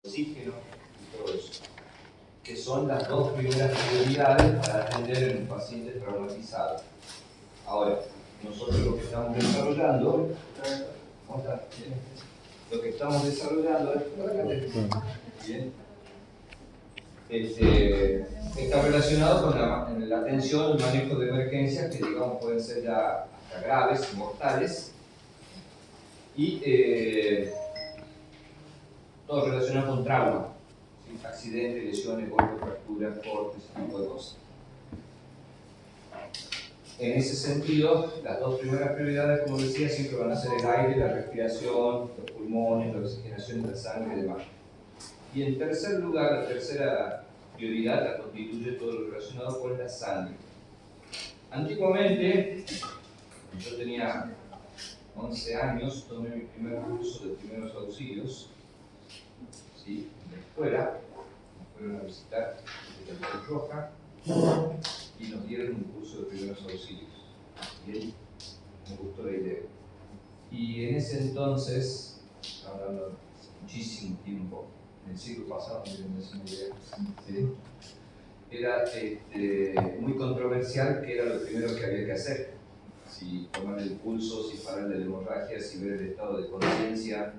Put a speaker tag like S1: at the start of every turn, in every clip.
S1: oxígeno y todo eso, que son las dos primeras prioridades para atender en un paciente traumatizado. Ahora, nosotros lo que estamos desarrollando, ¿cómo está? ¿Bien? Lo que estamos desarrollando bien, está relacionado con la atención, el manejo de emergencias que digamos pueden ser ya hasta graves, mortales, y todo relacionado con trauma, ¿sí? Accidentes, lesiones, golpes, fracturas, cortes, ese tipo de cosas. En ese sentido, las dos primeras prioridades, como decía, siempre van a ser el aire, la respiración, los pulmones, la oxigenación de la sangre y demás. Y en tercer lugar, la tercera prioridad la constituye todo lo relacionado con la sangre. Antiguamente, yo tenía 11 años, tomé mi primer curso de primeros auxilios, ¿sí? En la escuela, me fueron a visitar desde la Cruz Roja y nos dieron un curso de primeros auxilios. Y ahí me gustó la idea. Y en ese entonces, hablando de muchísimo tiempo, en el siglo pasado, no es una idea, ¿sí? Era muy controversial qué era lo primero que había que hacer. Si tomar el pulso, si parar la hemorragia, si ver el estado de conciencia,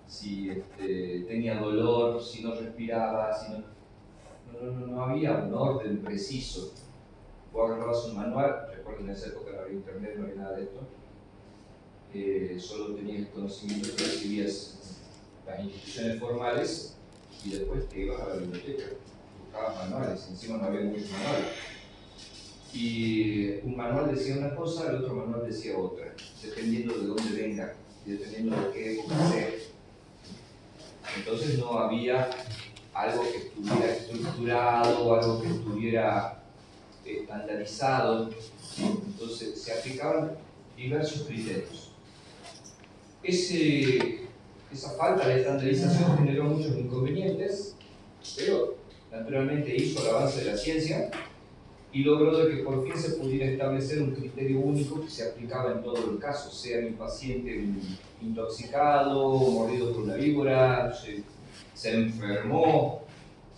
S1: si tenía dolor, si no respiraba, si no había un orden preciso. Vos agarrabas un manual, recuerden en esa época no había internet, no había nada de esto, solo tenías el conocimiento que recibías las instituciones formales y después te ibas a la biblioteca, buscabas manuales, encima no había muchos manuales. Y un manual decía una cosa, el otro manual decía otra, dependiendo de dónde venga y dependiendo de qué época sea. Entonces no había algo que estuviera estructurado, algo que estuviera estandarizado, entonces se aplicaban diversos criterios. Esa falta de estandarización generó muchos inconvenientes, pero naturalmente hizo el avance de la ciencia y logró de que por fin se pudiera establecer un criterio único que se aplicaba en todos los casos, sea mi paciente intoxicado, mordido por una víbora, se enfermó,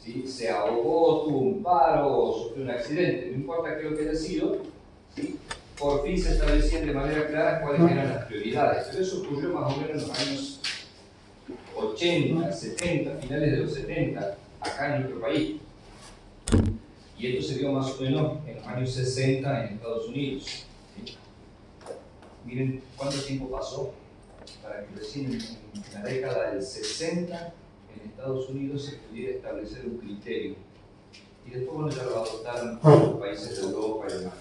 S1: ¿sí? Se ahogó, tuvo un paro, sufrió un accidente, no importa qué lo que haya sido, ¿sí? Por fin se establecían de manera clara cuáles eran las prioridades. Pero eso ocurrió más o menos en los años 80, 70, finales de los 70, acá en nuestro país. Y esto se dio más o menos en los años 60 en Estados Unidos. ¿Sí? Miren cuánto tiempo pasó para que recién en la década del 60 en Estados Unidos se pudiera establecer un criterio. Y después, bueno, ya lo adoptaron los países de Europa y demás.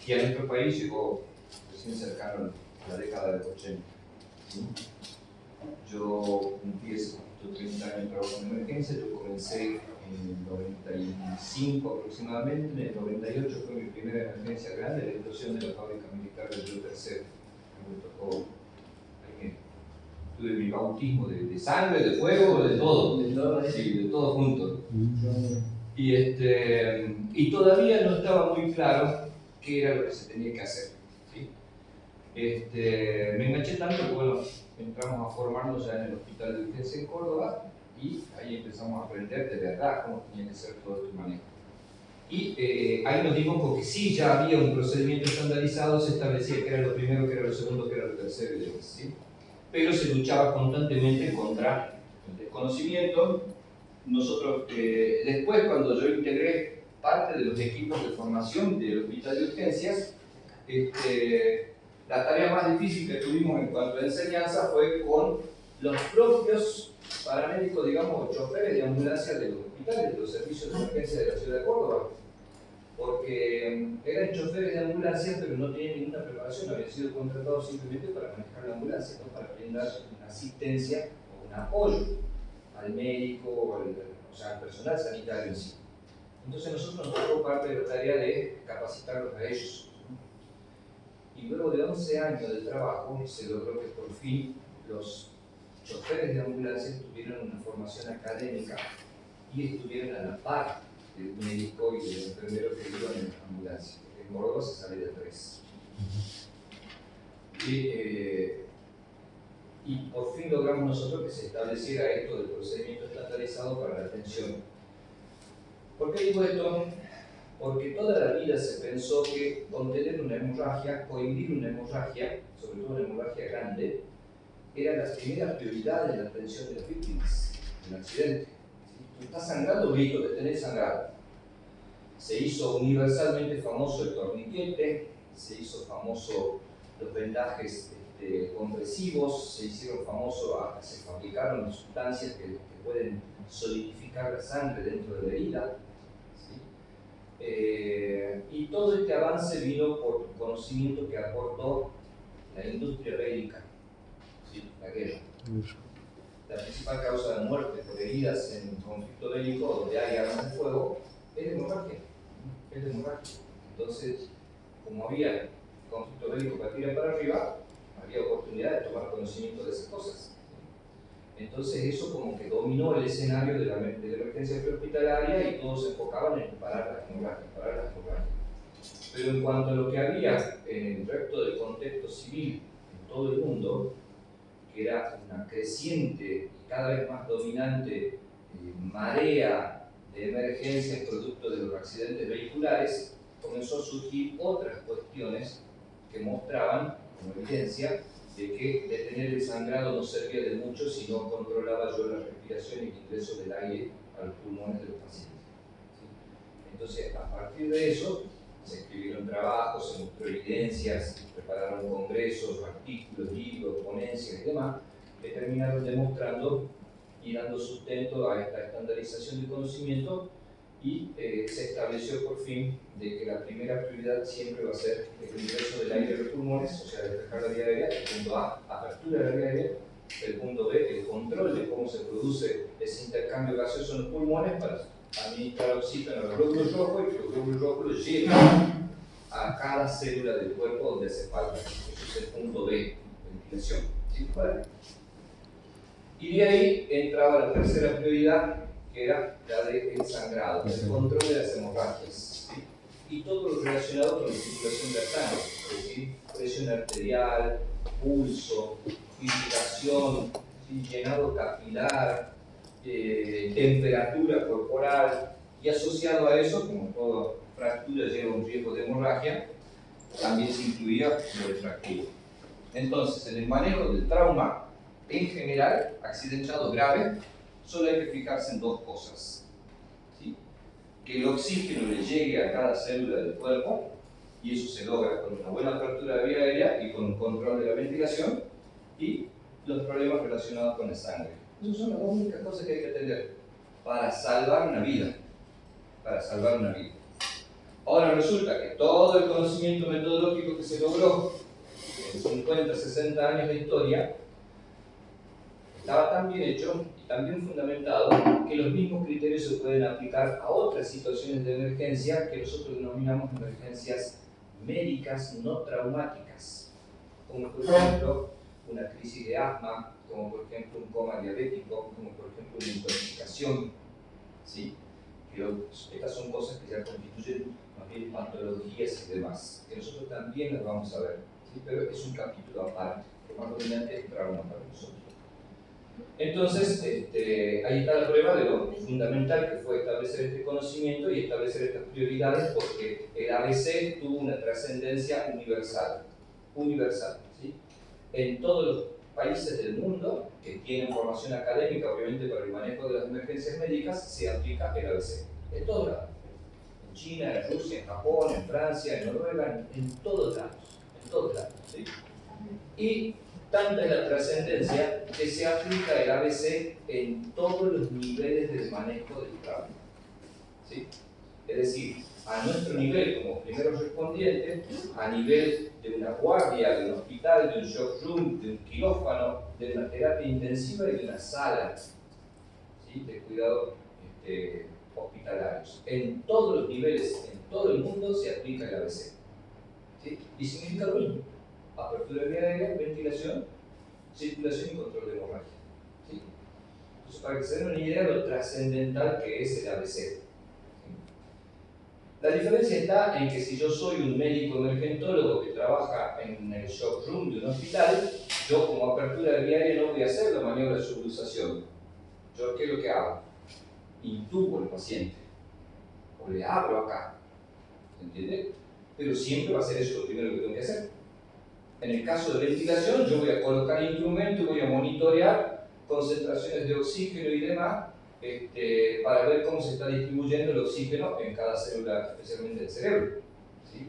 S1: Y a nuestro país llegó recién cercano a la década del 80. ¿Sí? Yo cumplí esos 30 años de trabajo en emergencia, yo comencé en el 95 aproximadamente, en el 98 fue mi primera emergencia grande, la explosión de la fábrica militar del Río Tercero, que me tocó. Tuve mi bautismo de sangre, de fuego, de todo. Sí, de todo junto. Y todavía no estaba muy claro qué era lo que se tenía que hacer. ¿Sí? Me enganché tanto que, bueno, entramos a formarnos ya en el Hospital de Urgencia en Córdoba y ahí empezamos a aprender de verdad cómo tenía que ser todo este manejo. Y ahí nos dimos con que sí, ya había un procedimiento estandarizado, se establecía que era lo primero, que era lo segundo, que era lo tercero y demás, ¿sí? Pero se luchaba constantemente contra el desconocimiento. Nosotros, después, cuando yo integré parte de los equipos de formación del Hospital de Urgencias, la tarea más difícil que tuvimos en cuanto a enseñanza fue con los propios paramédicos, digamos, choferes de ambulancia de los hospitales, de los servicios de emergencia de la ciudad de Córdoba, porque eran choferes de ambulancia, pero no tenían ninguna preparación, habían sido contratados simplemente para manejar la ambulancia, no para brindar una asistencia o un apoyo al médico o al personal sanitario en sí. Entonces nosotros nos tocó parte de la tarea de capacitarlos a ellos. Y luego de 11 años de trabajo se logró que por fin los choferes de ambulancia tuvieran una formación académica y estuvieran a la par del médico y del enfermero que iban en la ambulancia. En Córdoba se sale de 3. y por fin logramos nosotros que se estableciera esto del procedimiento estandarizado para la atención. ¿Por qué digo esto? Porque toda la vida se pensó que contener una hemorragia, cohibir una hemorragia, sobre todo una hemorragia grande, era la primera prioridad en la atención de las víctimas de un accidente. Si tú estás sangrando, listo, te tenés sangrado. Se hizo universalmente famoso el torniquete, se hizo famoso los vendajes compresivos, se hicieron famosos, se fabricaron sustancias que pueden solidificar la sangre dentro de la herida. Y todo este avance vino por conocimiento que aportó la industria bélica, ¿sí? La guerra. La principal causa de muerte por heridas en un conflicto bélico donde hay armas de fuego es la hemorragia. Entonces, como había conflicto bélico para tirar para arriba, había oportunidad de tomar conocimiento de esas cosas. Entonces eso como que dominó el escenario de la emergencia prehospitalaria y todos se enfocaban en parar las hemorragias. Pero en cuanto a lo que había en el resto del contexto civil en todo el mundo, que era una creciente y cada vez más dominante marea de emergencias producto de los accidentes vehiculares, comenzó a surgir otras cuestiones que mostraban como evidencia de que detener el sangrado no servía de mucho si no controlaba yo la respiración y el ingreso del aire a los pulmones de los pacientes. ¿Sí? Entonces, a partir de eso, se escribieron trabajos, se mostró evidencias, se prepararon congresos, artículos, libros, ponencias y demás, que terminaron demostrando y dando sustento a esta estandarización del conocimiento y se estableció por fin de que la primera prioridad siempre va a ser el ingreso del aire a los pulmones, o sea, despejar la vía aérea, el punto A, apertura de la vía aérea, el punto B, el control de cómo se produce ese intercambio gaseoso en los pulmones para administrar oxígeno a los glóbulos rojos y que los glóbulos rojos los lleven a cada célula del cuerpo donde hace falta. Eso es el punto B, ventilación. ¿Sí? Y de ahí entraba la tercera prioridad, que era la del sangrado, el control de las hemorragias, ¿sí? Y todo lo relacionado con la circulación de la sangre, es decir, presión arterial, pulso, filtración, ¿sí? Llenado capilar, temperatura corporal, y asociado a eso, como toda fractura lleva un riesgo de hemorragia, también se incluía lo de fractura. Entonces, en el manejo del trauma, en general, accidentado grave, solo hay que fijarse en dos cosas, ¿sí? Que el oxígeno le llegue a cada célula del cuerpo, y eso se logra con una buena apertura de vía aérea y con un control de la ventilación, y los problemas relacionados con la sangre. Esas son las dos únicas cosas que hay que atender para salvar una vida. Ahora resulta que todo el conocimiento metodológico que se logró en 50, 60 años de historia estaba tan bien hecho y tan bien fundamentado que los mismos criterios se pueden aplicar a otras situaciones de emergencia que nosotros denominamos emergencias médicas no traumáticas, como por ejemplo una crisis de asma, como por ejemplo un coma diabético, como por ejemplo una intoxicación, ¿sí? Estas son cosas que ya constituyen más bien patologías y demás, que nosotros también las vamos a ver, ¿sí? Pero es un capítulo aparte, lo más dominante es trauma para nosotros. Entonces, ahí está la prueba de lo fundamental que fue establecer este conocimiento y establecer estas prioridades, porque el ABC tuvo una trascendencia universal, ¿sí? En todos los países del mundo que tienen formación académica, obviamente para el manejo de las emergencias médicas, se aplica el ABC. En todos lados. En China, en Rusia, en Japón, en Francia, en Noruega, en todos lados. ¿Sí? Y tanta es la trascendencia que se aplica el ABC en todos los niveles del manejo del trauma. ¿Sí? Es decir, a nuestro nivel como primeros respondientes, a nivel de una guardia, de un hospital, de un shock room, de un quirófano, de una terapia intensiva y de una sala, ¿sí? De cuidado hospitalarios. En todos los niveles, en todo el mundo se aplica el ABC. ¿Sí? Y significa lo mismo. Apertura de vía aérea, ventilación, circulación y control de hemorragia. ¿Sí? Entonces, para que se den una idea de lo trascendental que es el ABC. ¿Sí? La diferencia está en que si yo soy un médico emergentólogo que trabaja en el shock room de un hospital, Yo como apertura viaria no voy a hacer la maniobra de subluxación. Yo, ¿qué es lo que hago? Intubo al paciente, o le abro acá, ¿se entiende? Pero siempre va a ser eso lo primero que tengo que hacer. En el caso de ventilación, yo voy a colocar instrumento y voy a monitorear concentraciones de oxígeno y demás para ver cómo se está distribuyendo el oxígeno en cada célula, especialmente el cerebro. ¿Sí?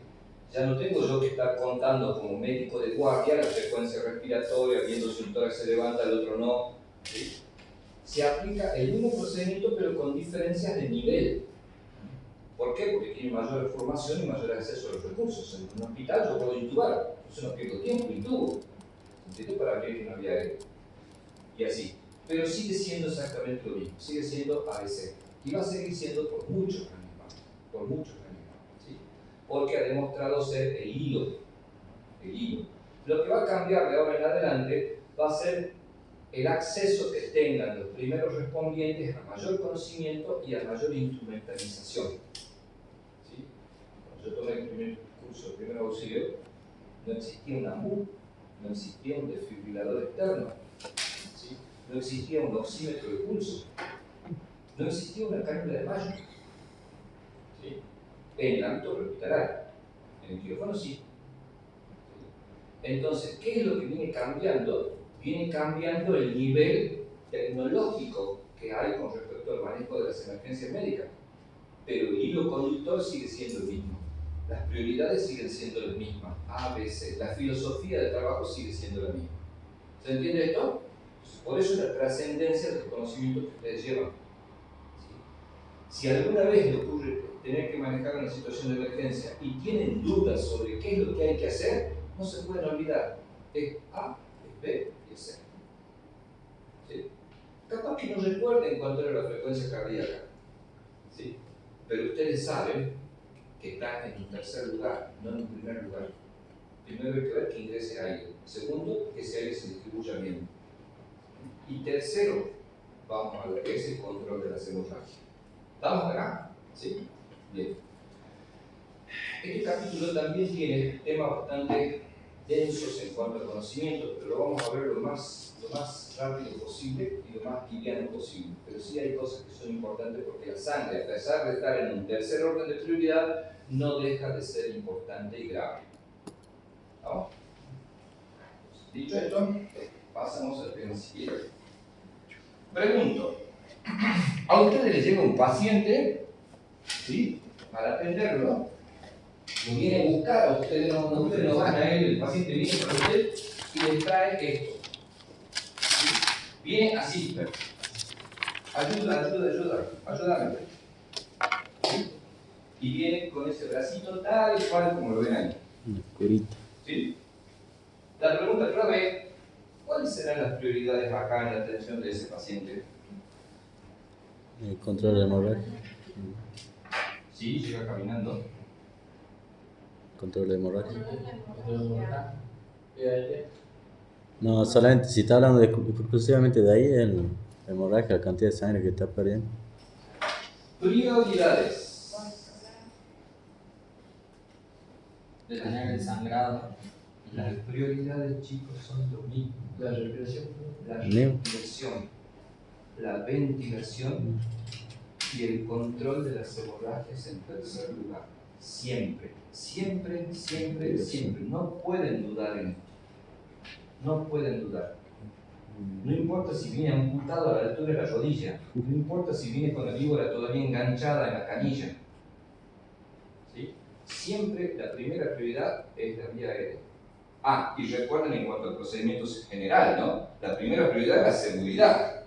S1: Ya no tengo yo que estar contando como médico de guardia la frecuencia respiratoria, viendo si un tórax se levanta, el otro no. ¿Sí? Se aplica el mismo procedimiento pero con diferencias de nivel. ¿Por qué? Porque tiene mayor formación y mayor acceso a los recursos. En un hospital yo puedo intubar, entonces no pierdo tiempo, intubo. ¿Entiendes? Para abrir una vía aérea. Y así. Pero sigue siendo exactamente lo mismo, sigue siendo ABC. Y va a seguir siendo por muchos años más. Por muchos años más. ¿Sí? Porque ha demostrado ser el hilo. El hilo. Lo que va a cambiar de ahora en adelante va a ser el acceso que tengan los primeros respondientes a mayor conocimiento y a mayor instrumentalización. ¿Sí? Cuando yo tomé el primer curso de primer auxilio, no existía un AMBU, no existía un desfibrilador externo, ¿sí? No existía un oxímetro de pulso, no existía una cánula de mayo. ¿Sí? En el ámbito hospitalario, en el quirófano sí. ¿Sí? Entonces, ¿qué es lo que viene cambiando? Viene cambiando el nivel tecnológico que hay con respecto al manejo de las emergencias médicas. Pero el hilo conductor sigue siendo el mismo. Las prioridades siguen siendo las mismas. A, B, C. La filosofía de trabajo sigue siendo la misma. ¿Se entiende esto? Por eso la trascendencia del conocimiento que ustedes llevan. ¿Sí? Si alguna vez les ocurre tener que manejar una situación de emergencia y tienen dudas sobre qué es lo que hay que hacer, no se pueden olvidar. Es A, es B y es C. ¿Sí? Capaz que no recuerden cuánto era la frecuencia cardíaca. ¿Sí? Pero ustedes saben que está en un tercer lugar, no en un primer lugar. Primero hay que ver que ingrese aire. Segundo, que ese aire se distribuya bien. Y tercero, vamos a lo que es el control de la hemorragia. ¿Estamos acá? ¿Sí? Bien. Este capítulo también tiene temas bastante densos en cuanto a conocimiento, pero lo vamos a ver lo más rápido posible y lo más liviano posible. Pero sí hay cosas que son importantes porque la sangre, a pesar de estar en un tercer orden de prioridad, no deja de ser importante y grave. ¿Vamos? Dicho esto, pasamos al tema siguiente. Pregunto, a ustedes les llega un paciente, ¿sí? Para atenderlo, lo viene a buscar, a ustedes no van a él, el paciente viene para usted y les trae esto. ¿Sí? Viene así, ayúdame. ¿Sí? Y viene con ese bracito tal y cual como lo ven ahí.
S2: Una curita.
S1: ¿Sí? La pregunta clave es, ¿cuáles serán las prioridades acá en la atención de ese paciente?
S2: El control de hemorragia.
S1: Sí, llega caminando.
S2: Control de hemorragia. No, solamente si está hablando exclusivamente de ahí, el hemorragia, la cantidad de sangre que está perdiendo.
S1: Prioridades.
S3: Detener el sangrado.
S1: Las prioridades, chicos, son lo mismo.
S3: La respiración.
S1: La respiración, la ventilación y el control de las hemorragias en tercer lugar. Siempre. No pueden dudar en esto. No pueden dudar. No importa si viene amputado a la altura de la rodilla. No importa si viene con la víbora todavía enganchada en la canilla. ¿Sí? Siempre la primera prioridad es la vía aérea. Ah, y recuerden en cuanto al procedimiento general, ¿no? La primera prioridad es la seguridad.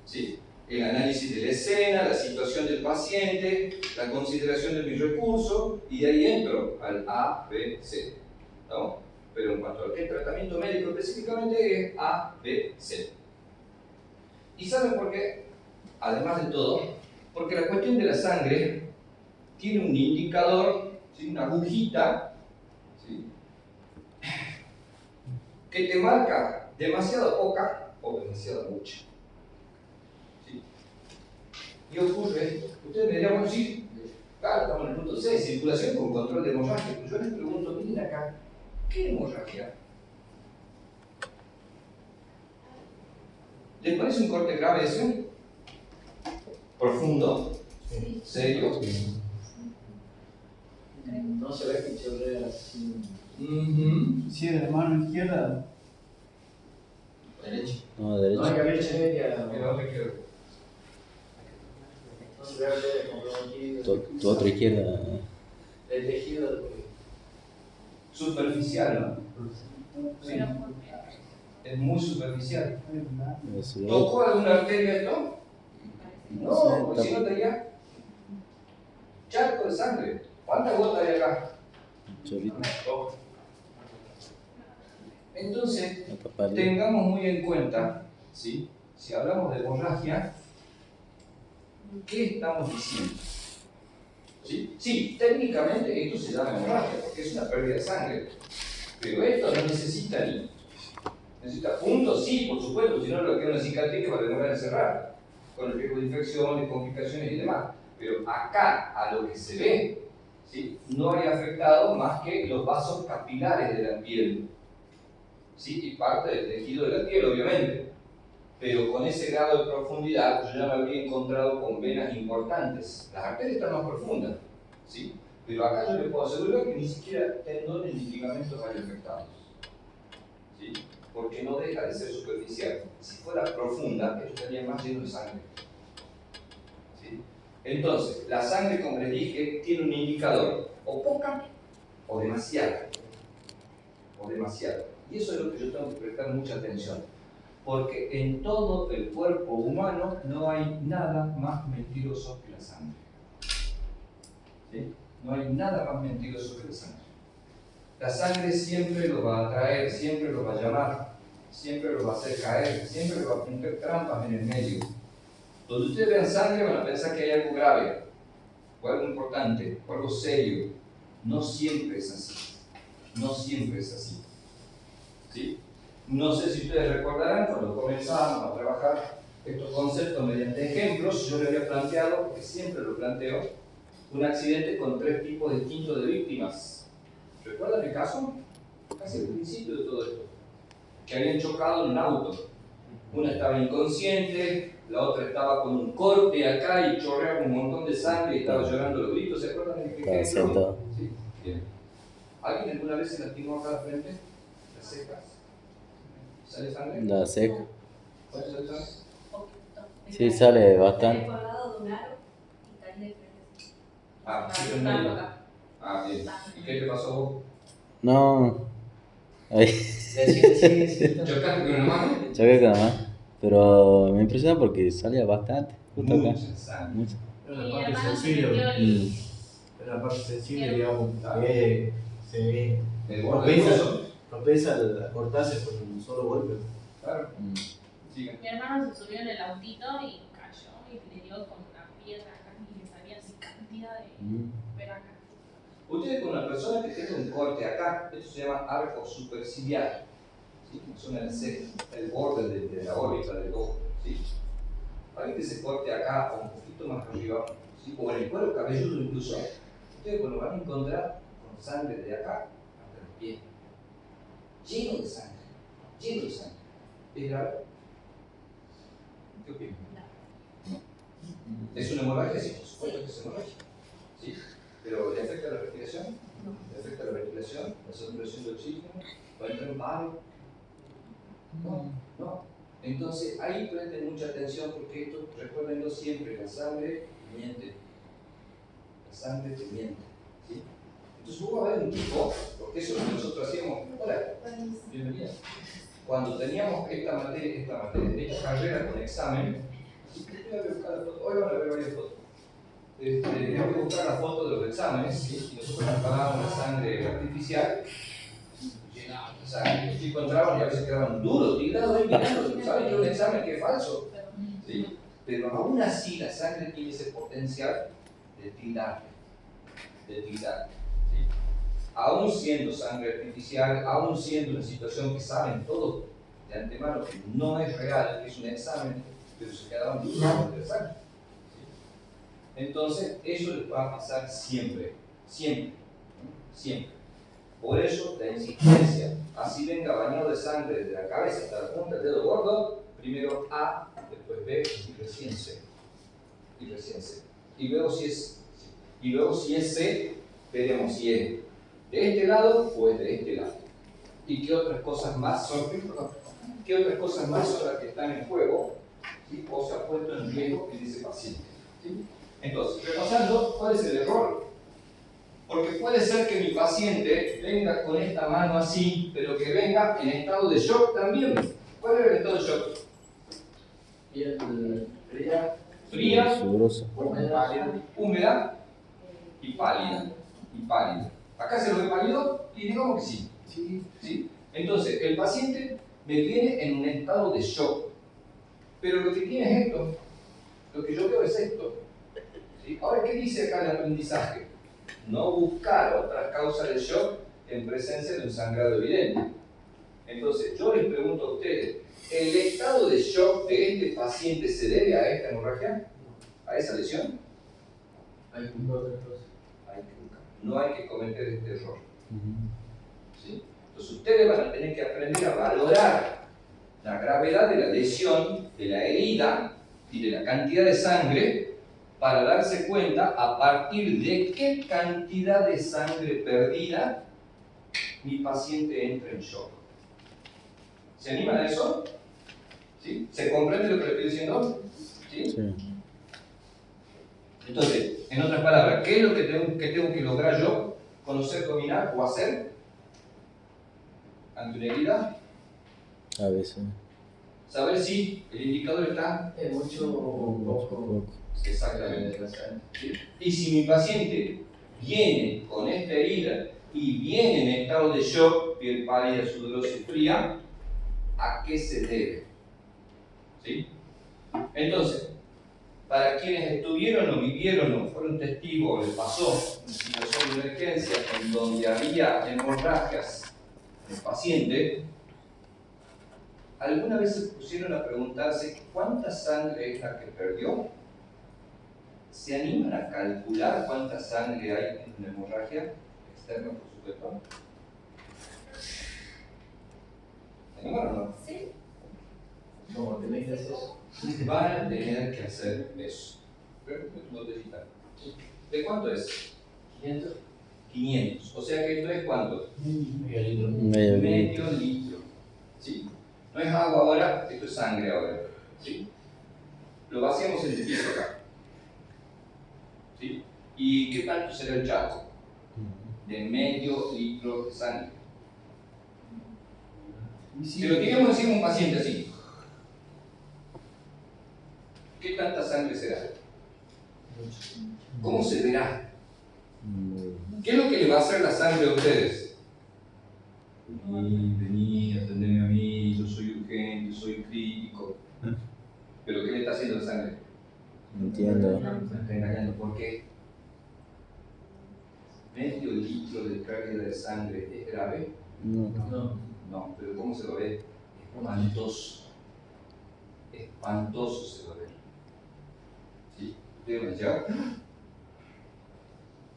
S1: ¿Sí? El análisis de la escena, la situación del paciente, la consideración de mi recurso, y de ahí entro al A, B, C. ¿No? Pero en cuanto al que es tratamiento médico específicamente es A, B, C. ¿Y saben por qué? Además de todo, porque la cuestión de la sangre tiene un indicador, ¿sí? Una agujita, ¿sí? Que te marca demasiado poca o demasiado mucha. ¿Sí? Y ocurre esto. Ustedes me dirán, bueno, sí, claro, estamos en el punto C, circulación con control de hemorragia. Pero yo les pregunto, miren acá, ¿qué hemorragia? un corte grave ese? Profundo, serio.
S3: No se ve que chorrea así.
S4: Sí, de la mano izquierda.
S3: Derecho.
S2: No,
S3: No,
S2: derecho.
S3: hay que abrir chequear.
S1: Mira, otra izquierda.
S3: No se ve comprometido.
S2: Tu otra izquierda.
S3: El tejido.
S1: Superficial, ¿no? Sí. Es muy superficial.
S2: Eso,
S1: ¿Tocó alguna arteria esto? No, porque si no tenía charco de sangre. ¿Cuántas gotas hay acá?
S2: chorrito,
S1: Entonces,
S2: una tapadita.
S1: tengamos muy en cuenta, ¿sí? Si hablamos de hemorragia, ¿qué estamos diciendo? ¿Sí? Sí, técnicamente esto se llama hemorragia, porque es una pérdida de sangre. Pero esto no necesita ni. Necesita puntos, sí, por supuesto, si no lo que una cicatriz que va a demorar en cerrar, con el riesgo de infecciones, complicaciones y demás. Pero acá, a lo que se ve, ¿sí? No hay afectado más que los vasos capilares de la piel, ¿sí? Y parte del tejido de la piel, obviamente. Pero con ese grado de profundidad, yo ya me habría encontrado con venas importantes. Las arterias están más profundas, ¿sí? Pero acá yo le puedo asegurar que ni siquiera tendones ni ligamentos hay afectados, ¿sí? Porque no deja de ser superficial. Si fuera profunda, esto estaría más lleno de sangre, ¿sí? Entonces, la sangre, como les dije, tiene un indicador, o poca o demasiada. O demasiada. Y eso es lo que yo tengo que prestar mucha atención. Porque en todo el cuerpo humano no hay nada más mentiroso que la sangre. ¿Sí? No hay nada más mentiroso que la sangre. La sangre siempre lo va a atraer, siempre lo va a llamar, siempre lo va a hacer caer, siempre lo va a poner trampas en el medio. Donde ustedes vean sangre van a pensar que hay algo grave, o algo importante, o algo serio. No siempre es así. No siempre es así. ¿Sí? No sé si ustedes recordarán, cuando comenzamos a trabajar estos conceptos mediante ejemplos, yo le había planteado, porque siempre lo planteo, un accidente con 3 tipos distintos de víctimas. ¿Recuerdan el caso? Casi al principio de todo esto. Que habían chocado en un auto. Una estaba inconsciente, la otra estaba con un corte acá y chorreaba un montón de sangre y estaba llorando los gritos. ¿Se acuerdan de qué
S2: Estaba
S1: ejemplo?
S2: sentado.
S1: Sí, bien. ¿Alguien alguna vez se lastimó acá de frente? Las cejas. ¿Sale sangre?
S2: La seca.
S1: ¿Cuánto sale sangre?
S2: Sí, sale bastante.
S5: colgado de un aro y caí de frente.
S1: Ah, sí, en medio. Ah, bien. ¿Y qué te pasó a vos?
S2: No. Ahí.
S1: ¿Chocaste con una mano?
S2: Choqué con la mano. Pero me impresiona porque salía bastante. Justo acá.
S1: Mucha sangre.
S2: Mucho.
S4: Es
S5: Mi
S4: la parte
S5: hermano se
S4: sensible.
S5: metió
S2: Mm.
S4: Es la parte sensible, digamos, que se ve.
S1: El borde del hueso.
S4: Propensa a cortarse por un solo golpe.
S1: Claro.
S2: Mm.
S1: Sigue.
S6: Mi hermano se subió en el autito y cayó y le dio con una piedra acá y le salía así cantidad de
S2: Mm.
S6: ver acá.
S1: Ustedes con una persona que tenga un corte acá, esto se llama arco superciliar, ¿sí? La zona del ceja, el borde de la órbita del ojo, ¿sí? Alguien que se corte acá o un poquito más arriba, ¿sí? O en el cuero cabelludo incluso, ustedes lo van a encontrar con sangre de acá hasta los pies, lleno de sangre, lleno de sangre. ¿Es grave? ¿Qué opinan? ¿Es una hemorragia? Sí, por supuesto que es hemorragia, ¿sí? ¿Pero le afecta la respiración? ¿Le afecta la ventilación? ¿La saturación de oxígeno? ¿Va a entrar un paro? No, no. Entonces ahí presten mucha atención porque esto, recuérdenlo siempre, la sangre miente. La sangre te miente, ¿sí? Entonces vos vas a ver un tipo, porque eso es lo que nosotros hacíamos. Hola, bienvenida. Cuando teníamos esta materia, esta carrera con examen, voy a buscar la foto. Hoy van a ver varias fotos. Voy a buscar la foto de los exámenes, ¿sí? Y nosotros preparábamos la sangre artificial, llenábamos de sangre, los chicos entraban y a veces quedaban duros, tirados ahí mirando, ¿saben que es un examen que es falso? ¿Sí? Pero aún así la sangre tiene ese potencial de tirar, ¿sí? Aún siendo sangre artificial, aún siendo una situación que saben todos de antemano que no es real, que es un examen, pero se quedaban duros de sangre. Entonces, eso les va a pasar siempre, siempre, siempre. Por eso, la insistencia, así venga bañado de sangre desde la cabeza hasta la punta del dedo gordo, primero A, después B y recién C. Y recién C. Y luego si es C, veremos si es de este lado o es de este lado. ¿Y qué otras cosas más son? ¿Qué otras cosas más son las que están en juego? ¿Sí? O se ha puesto en riesgo en ese paciente. ¿Sí? Entonces, repasando, ¿cuál es el error? Porque puede ser que mi paciente venga con esta mano así, pero que venga en estado de shock también. ¿Cuál es el estado de shock?
S3: Piel fría,
S1: Fría,
S2: Sudorosa.
S1: húmeda y pálida. ¿Acá se lo ve pálido? Y digamos que sí. ¿Sí? Entonces, el paciente me viene en un estado de shock. Pero lo que tiene es esto. Lo que yo veo es esto. ¿Sí? Ahora, ¿qué dice acá el aprendizaje? No buscar otras causas de shock en presencia de un sangrado evidente. Entonces, yo les pregunto a ustedes, ¿el estado de shock de este paciente se debe a esta hemorragia? ¿A esa lesión?
S3: hay que buscar otra cosa.
S1: No hay que cometer este error. ¿Sí? Entonces, ustedes van a tener que aprender a valorar la gravedad de la lesión, de la herida y de la cantidad de sangre para darse cuenta a partir de qué cantidad de sangre perdida mi paciente entra en shock. ¿Se animan a eso? ¿Sí? ¿Se comprende lo que le estoy diciendo? ¿Sí?
S2: Sí.
S1: Entonces, en otras palabras, ¿qué es lo que tengo que lograr yo? Conocer, dominar o hacer ante una herida.
S2: A veces.
S1: Saber si el indicador está
S3: Mucho poco.
S2: Poco.
S1: exactamente. ¿Sí? Y si mi paciente viene con esta herida y viene en estado de shock, piel pálida, sudorosa y fría, ¿a qué se debe? ¿Sí? Entonces, para quienes estuvieron o vivieron o fueron testigos, les pasó una situación de emergencia en donde había hemorragias en el paciente, ¿alguna vez se pusieron a preguntarse cuánta sangre es la que perdió? ¿Se animan a calcular cuánta sangre hay en una hemorragia externa, por supuesto? ¿Se animan o no?
S5: Sí.
S3: Como tenéis que hacer eso.
S1: Van a tener que hacer eso. ¿De cuánto es?
S3: 500.
S1: 500. O sea que esto es ¿cuánto?
S2: Medio litro.
S1: Medio litro. ¿Sí? No es agua ahora, esto es sangre ahora. ¿Sí? Lo vaciamos en el piso acá. ¿Sí? ¿Y qué tanto será el charco? De medio litro de sangre. Si lo tenemos encima un paciente así, ¿qué tanta sangre será? ¿Cómo se verá? ¿Qué es lo que le va a hacer la sangre a ustedes? Vení, atendeme a mí, yo soy urgente, soy crítico. ¿Pero qué le está haciendo la sangre?
S2: No entiendo.
S1: Me está engañando. ¿Por qué? ¿Medio litro de pérdida de sangre es grave?
S2: No.
S3: No.
S1: No, pero ¿cómo se lo ve? Espantoso. Espantoso se lo ve. ¿Sí? Ustedes van a llegar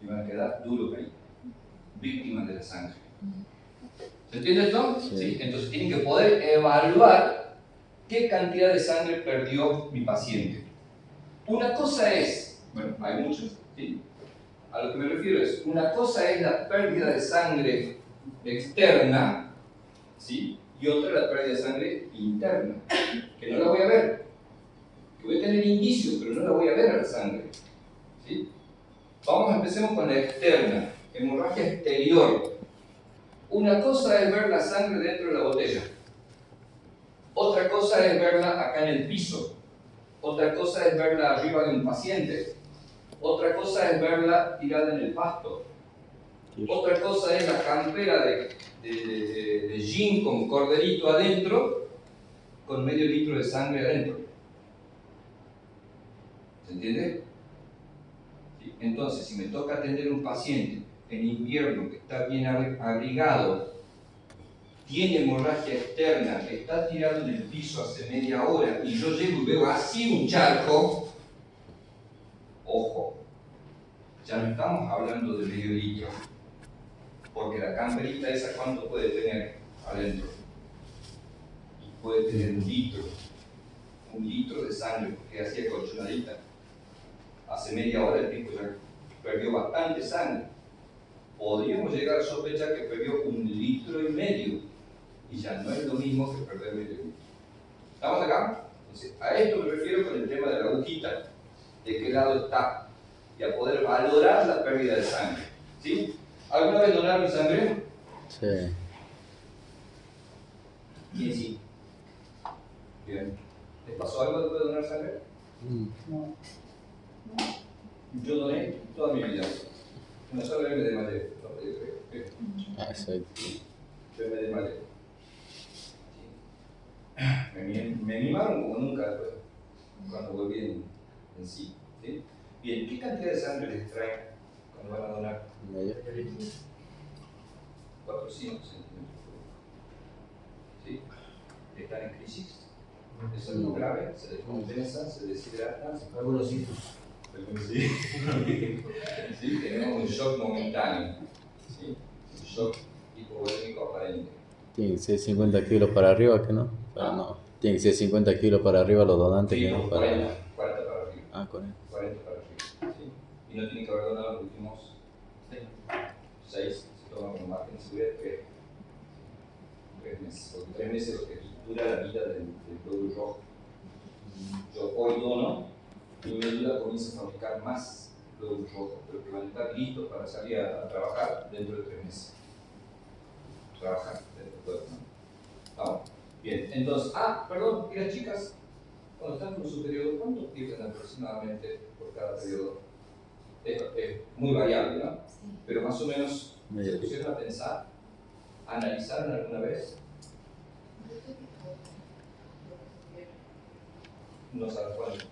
S1: y van a quedar duros ahí, víctimas de la sangre. ¿Se entiende esto?
S2: Sí.
S1: Entonces tienen que poder evaluar qué cantidad de sangre perdió mi paciente. Una cosa es, bueno, hay muchos, ¿sí? A lo que me refiero es, una cosa es la pérdida de sangre externa, ¿sí? Y otra la pérdida de sangre interna, que no la voy a ver, que voy a tener indicios, pero no la voy a ver a la sangre, ¿sí? Empecemos con la externa, hemorragia exterior. Una cosa es ver la sangre dentro de la botella, otra cosa es verla acá en el piso, otra cosa es verla arriba de un paciente, otra cosa es verla tirada en el pasto, otra cosa es la campera de jean con corderito adentro, con medio litro de sangre adentro. ¿Se entiende? Sí. Entonces, si me toca atender a un paciente en invierno que está bien abrigado, tiene hemorragia externa, está tirado en el piso hace media hora y yo llego y veo así un charco, ojo, ya no estamos hablando de medio litro, porque la camperita esa ¿cuánto puede tener adentro? Puede tener un litro, un litro de sangre porque hacía colchonadita. Hace media hora el tipo ya perdió bastante sangre. Podríamos llegar a sospechar que perdió 1,5 litros y ya no es lo mismo que perder medio litro. ¿Estamos acá? Entonces, a esto me refiero con el tema de la agujita, de qué lado está, y a poder valorar la pérdida de sangre. ¿Sí? ¿Alguna vez donaron sangre?
S2: Sí.
S1: ¿Quién sí? Bien. ¿Les pasó algo después de donar sangre?
S2: Mm.
S1: Yo doné toda mi vida. Una sola vez me desmayé.
S2: Ah, exacto.
S1: Yo me desmayé. Me mimaron como nunca después, cuando volví en sí. ¿Sí? Bien, ¿qué cantidad de sangre les traen cuando van a donar?
S2: Medio.
S1: 400 centímetros cúbicos. ¿Sí? Están en crisis. Eso es muy grave, se descompensan, se deshidratan.
S4: Algunos sí.
S1: Sí. Sí, tenemos un shock momentáneo. ¿Sí? Un shock hipovolémico aparente.
S2: Tiene que ser 50 kilos para arriba, ¿que no? No. Tiene que ser 50 kilos para arriba los donantes,
S1: Sí,
S2: que no para...
S1: 40 para arriba.
S2: Ah, 40.
S1: 40 para arriba. ¿Sí? Y no tiene que haber donado los últimos 6, se toma como margen de seguridad 3 meses. Porque 3 meses es lo que dura la vida del glóbulo rojo. Yo hoy dono y mi médula comienza a fabricar más glóbulos rojos, pero que van a estar listos para salir a trabajar dentro de 3 meses. Trabajar dentro del cuerpo, ¿no? ¿Vamos? Bien, entonces, perdón, y las chicas, cuando están con su periodo, ¿cuánto pierden aproximadamente por cada periodo? Es muy variable, ¿no?
S5: Sí.
S1: Pero más o menos,
S2: Medio
S1: ¿se
S2: litro.
S1: pusieron a pensar? ¿Analizaron alguna vez? No saben cuánto.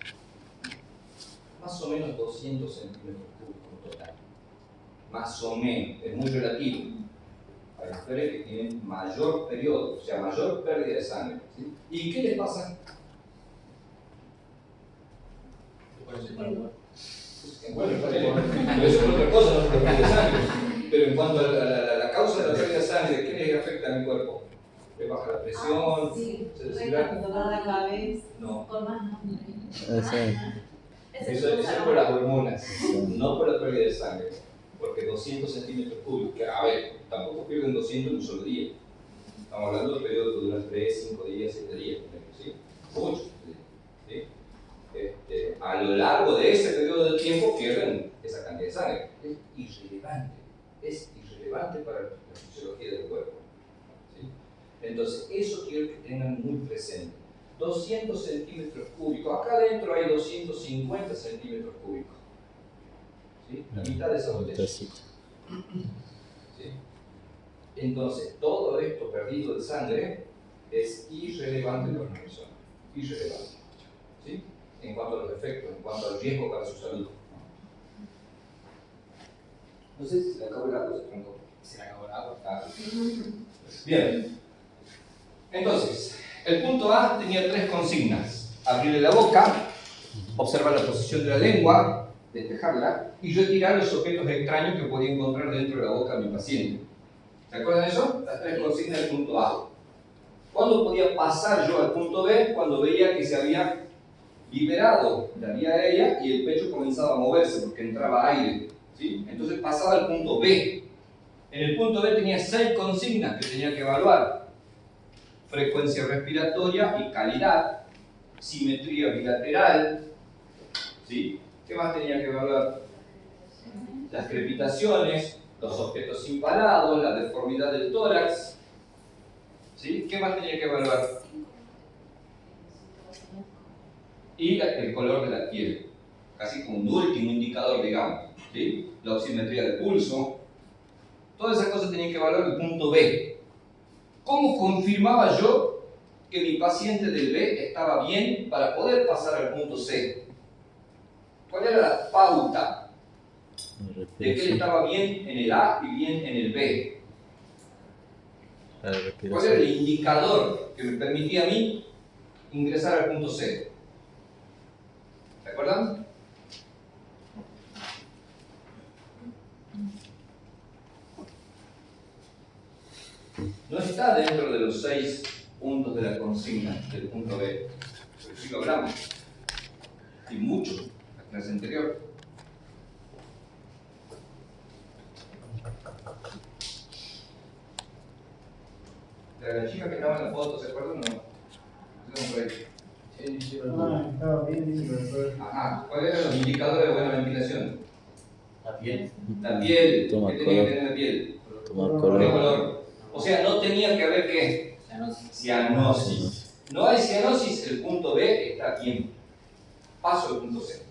S1: Más o menos 200 centímetros cúbicos en total. Más o menos, es muy relativo. Hay mujeres que tienen mayor periodo, o sea, mayor pérdida de sangre. ¿Sí? ¿Y qué les pasa? Bueno, pero eso es otra cosa, no es pérdida de sangre. Pero en cuanto a la causa de la pérdida de sangre, ¿qué les afecta a mi cuerpo? ¿Le baja la presión?
S5: Sí,
S1: ¿Se deshidrata?
S5: dolor de cabeza.
S1: No.
S5: Con más hambre.
S2: Exacto.
S1: Eso es por las hormonas, no por la pérdida de sangre. Porque 200 centímetros cúbicos, que a ver, tampoco pierden 200 en un solo día. Estamos hablando de periodos que duran 3, 5 días, 7 días, ¿sí? Muchos. ¿Sí? A lo largo de ese periodo de tiempo pierden esa cantidad de sangre. Es irrelevante para la fisiología del cuerpo. ¿Sí? Entonces, eso quiero que tengan muy presente. 200 centímetros cúbicos, acá adentro hay 250 centímetros cúbicos. ¿Sí? La mitad de esa botella. ¿Sí? Entonces, todo esto perdido de sangre es irrelevante para una persona. Irrelevante. ¿Sí? En cuanto a los efectos, en cuanto al riesgo para su salud. No sé si se le acabó el agua o se trancó.
S3: Se le acabó el agua.
S1: Bien. Entonces, el punto A tenía 3 consignas. Abrirle la boca, observar la posición de la lengua, despejarla y retirar los objetos extraños que podía encontrar dentro de la boca de mi paciente. ¿Se acuerdan de eso? Las 3 consignas del punto A. ¿Cuándo podía pasar yo al punto B? Cuando veía que se había liberado la vía aérea y el pecho comenzaba a moverse porque entraba aire. ¿Sí? Entonces pasaba al punto B. En el punto B tenía 6 consignas que tenía que evaluar: frecuencia respiratoria y calidad, simetría bilateral. ¿Sí? ¿Qué más tenía que evaluar? Las crepitaciones, los objetos impalados, la deformidad del tórax. ¿Sí? ¿Qué más tenía que evaluar? Y el color de la piel, casi como un último indicador, digamos. ¿Sí? La oximetría del pulso. Todas esas cosas tenían que evaluar el punto B. ¿Cómo confirmaba yo que mi paciente del B estaba bien para poder pasar al punto C? ¿Cuál era la pauta de que él estaba bien en el A y bien en el B? ¿Cuál era el indicador que me permitía a mí ingresar al punto C? ¿Se acuerdan? No está dentro de los 6 puntos de la consigna del punto B. Pero si lo hablamos. Y mucho, la clase anterior. De la chica que estaba en la foto, ¿se acuerdan o no? Estamos por ahí.
S3: Sí, sí, lo
S4: Ah, estaba bien, dice.
S1: Ajá, ¿cuáles eran los indicadores de buena ventilación?
S3: La piel.
S1: La piel,
S2: Toma
S1: ¿qué tenía que
S2: color.
S1: tener la piel?
S2: Tomar
S1: ¿Qué
S2: color.
S1: color? O sea, no tenía que haber ¿qué? Cianosis. No hay cianosis, el punto B está bien. Paso al punto C.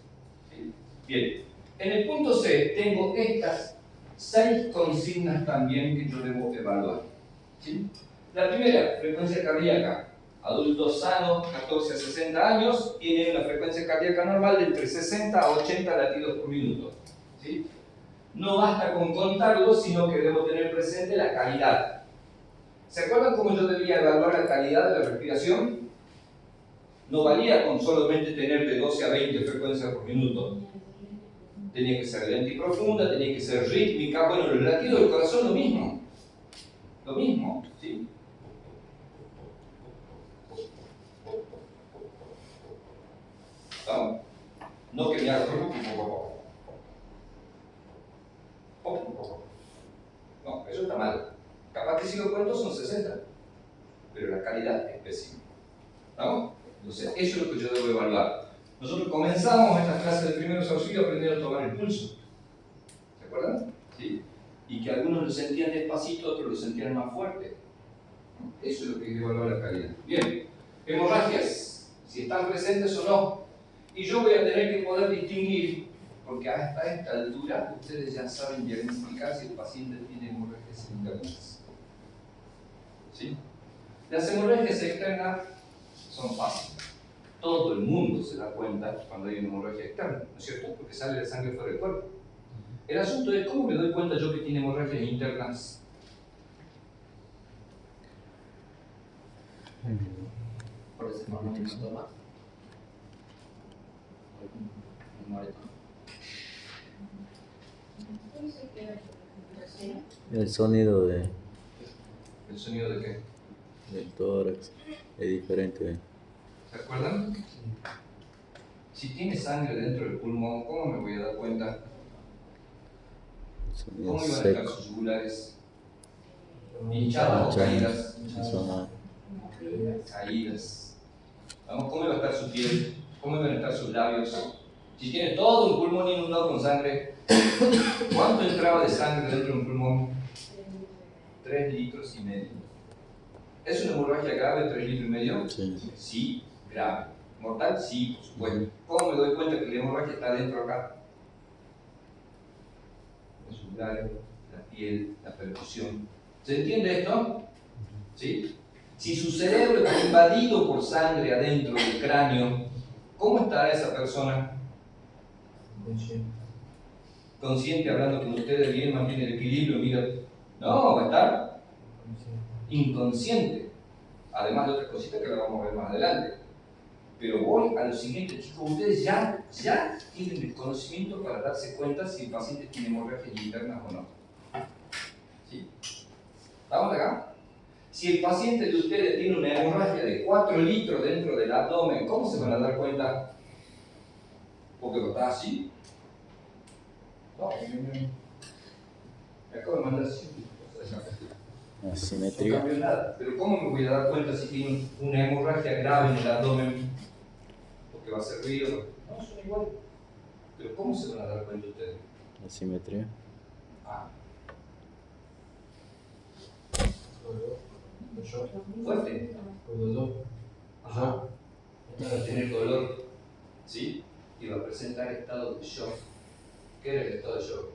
S1: ¿Sí? Bien. En el punto C tengo estas 6 consignas también que yo debo evaluar. ¿Sí? La primera, frecuencia cardíaca. Adultos sanos, 14 a 60 años, tienen una frecuencia cardíaca normal de entre 60 a 80 latidos por minuto. ¿Sí? No basta con contarlo, sino que debo tener presente la calidad. ¿Se acuerdan cómo yo debía evaluar la calidad de la respiración? No valía con solamente tener de 12 a 20 frecuencias por minuto. Tenía que ser lenta y profunda, tenía que ser rítmica. Bueno, el latido del corazón lo mismo. Lo mismo, ¿sí? ¿Vamos? No que me haga... No, eso está mal. Capaz que si lo cuento son 60, pero la calidad es pésima. ¿Vamos? Entonces, eso es lo que yo debo evaluar. Nosotros comenzamos estas clases de primeros auxilios aprendiendo a tomar el pulso. ¿Se acuerdan? ¿Sí? Y que algunos lo sentían despacito, otros lo sentían más fuerte. Eso es lo que hay que evaluar la calidad. Bien, hemorragias, si están presentes o no. Y yo voy a tener que poder distinguir, porque hasta esta altura ustedes ya saben diagnosticar si el paciente tiene hemorragias internas. ¿Sí? Las hemorragias externas son fáciles. Todo el mundo se da cuenta cuando hay una hemorragia externa, ¿no es cierto? Porque sale la sangre fuera del cuerpo. El asunto es cómo me doy cuenta yo que tiene hemorragias internas.
S3: Por ese momento no toma. Un moretón.
S2: El sonido de,
S1: ¿El sonido de qué?
S2: del tórax es diferente.
S1: ¿Se acuerdan? Si tiene sangre dentro del pulmón, ¿cómo me voy a dar cuenta?
S2: El sonido
S1: ¿Cómo iban a estar
S2: seco.
S1: sus yugulares? ¿Hinchadas o caídas?
S2: Sonado.
S1: Caídas. Vamos, ¿cómo iba a estar su piel? ¿Cómo iban a estar sus labios? Si tiene todo un pulmón inundado con sangre, ¿cuánto entraba de sangre dentro de un pulmón? 3,5 litros. ¿Es una hemorragia grave 3,5 litros?
S2: Sí.
S1: Sí, grave. ¿Mortal? Sí, por supuesto. ¿Cómo me doy cuenta que la hemorragia está dentro acá? Los yugulares, la piel, la percusión. ¿Se entiende esto? ¿Sí? Si su cerebro está invadido por sangre adentro del cráneo, ¿cómo estará esa persona? Consciente, hablando con ustedes bien, mantiene el equilibrio, mira. No, va a estar inconsciente. Además de otras cositas que la vamos a ver más adelante. Pero voy a lo siguiente, chicos, ustedes ya tienen el conocimiento para darse cuenta si el paciente tiene hemorragias internas o no. ¿Sí? ¿Estamos acá? Si el paciente de ustedes tiene una hemorragia de 4 litros dentro del abdomen, ¿cómo se van a dar cuenta? Porque lo está así. No, me acabo de mandar así.
S2: La
S1: No
S2: simetría.
S1: cambió nada. Pero ¿cómo me voy a dar cuenta si tiene una hemorragia grave en el abdomen? Porque va a ser ruido. No, son igual. Pero ¿cómo se van a dar cuenta ustedes?
S2: La simetría.
S1: Ah, fuerte. Ajá. Va a tener dolor. ¿Sí? Y va a presentar estado de shock. ¿Qué era el estado de shock?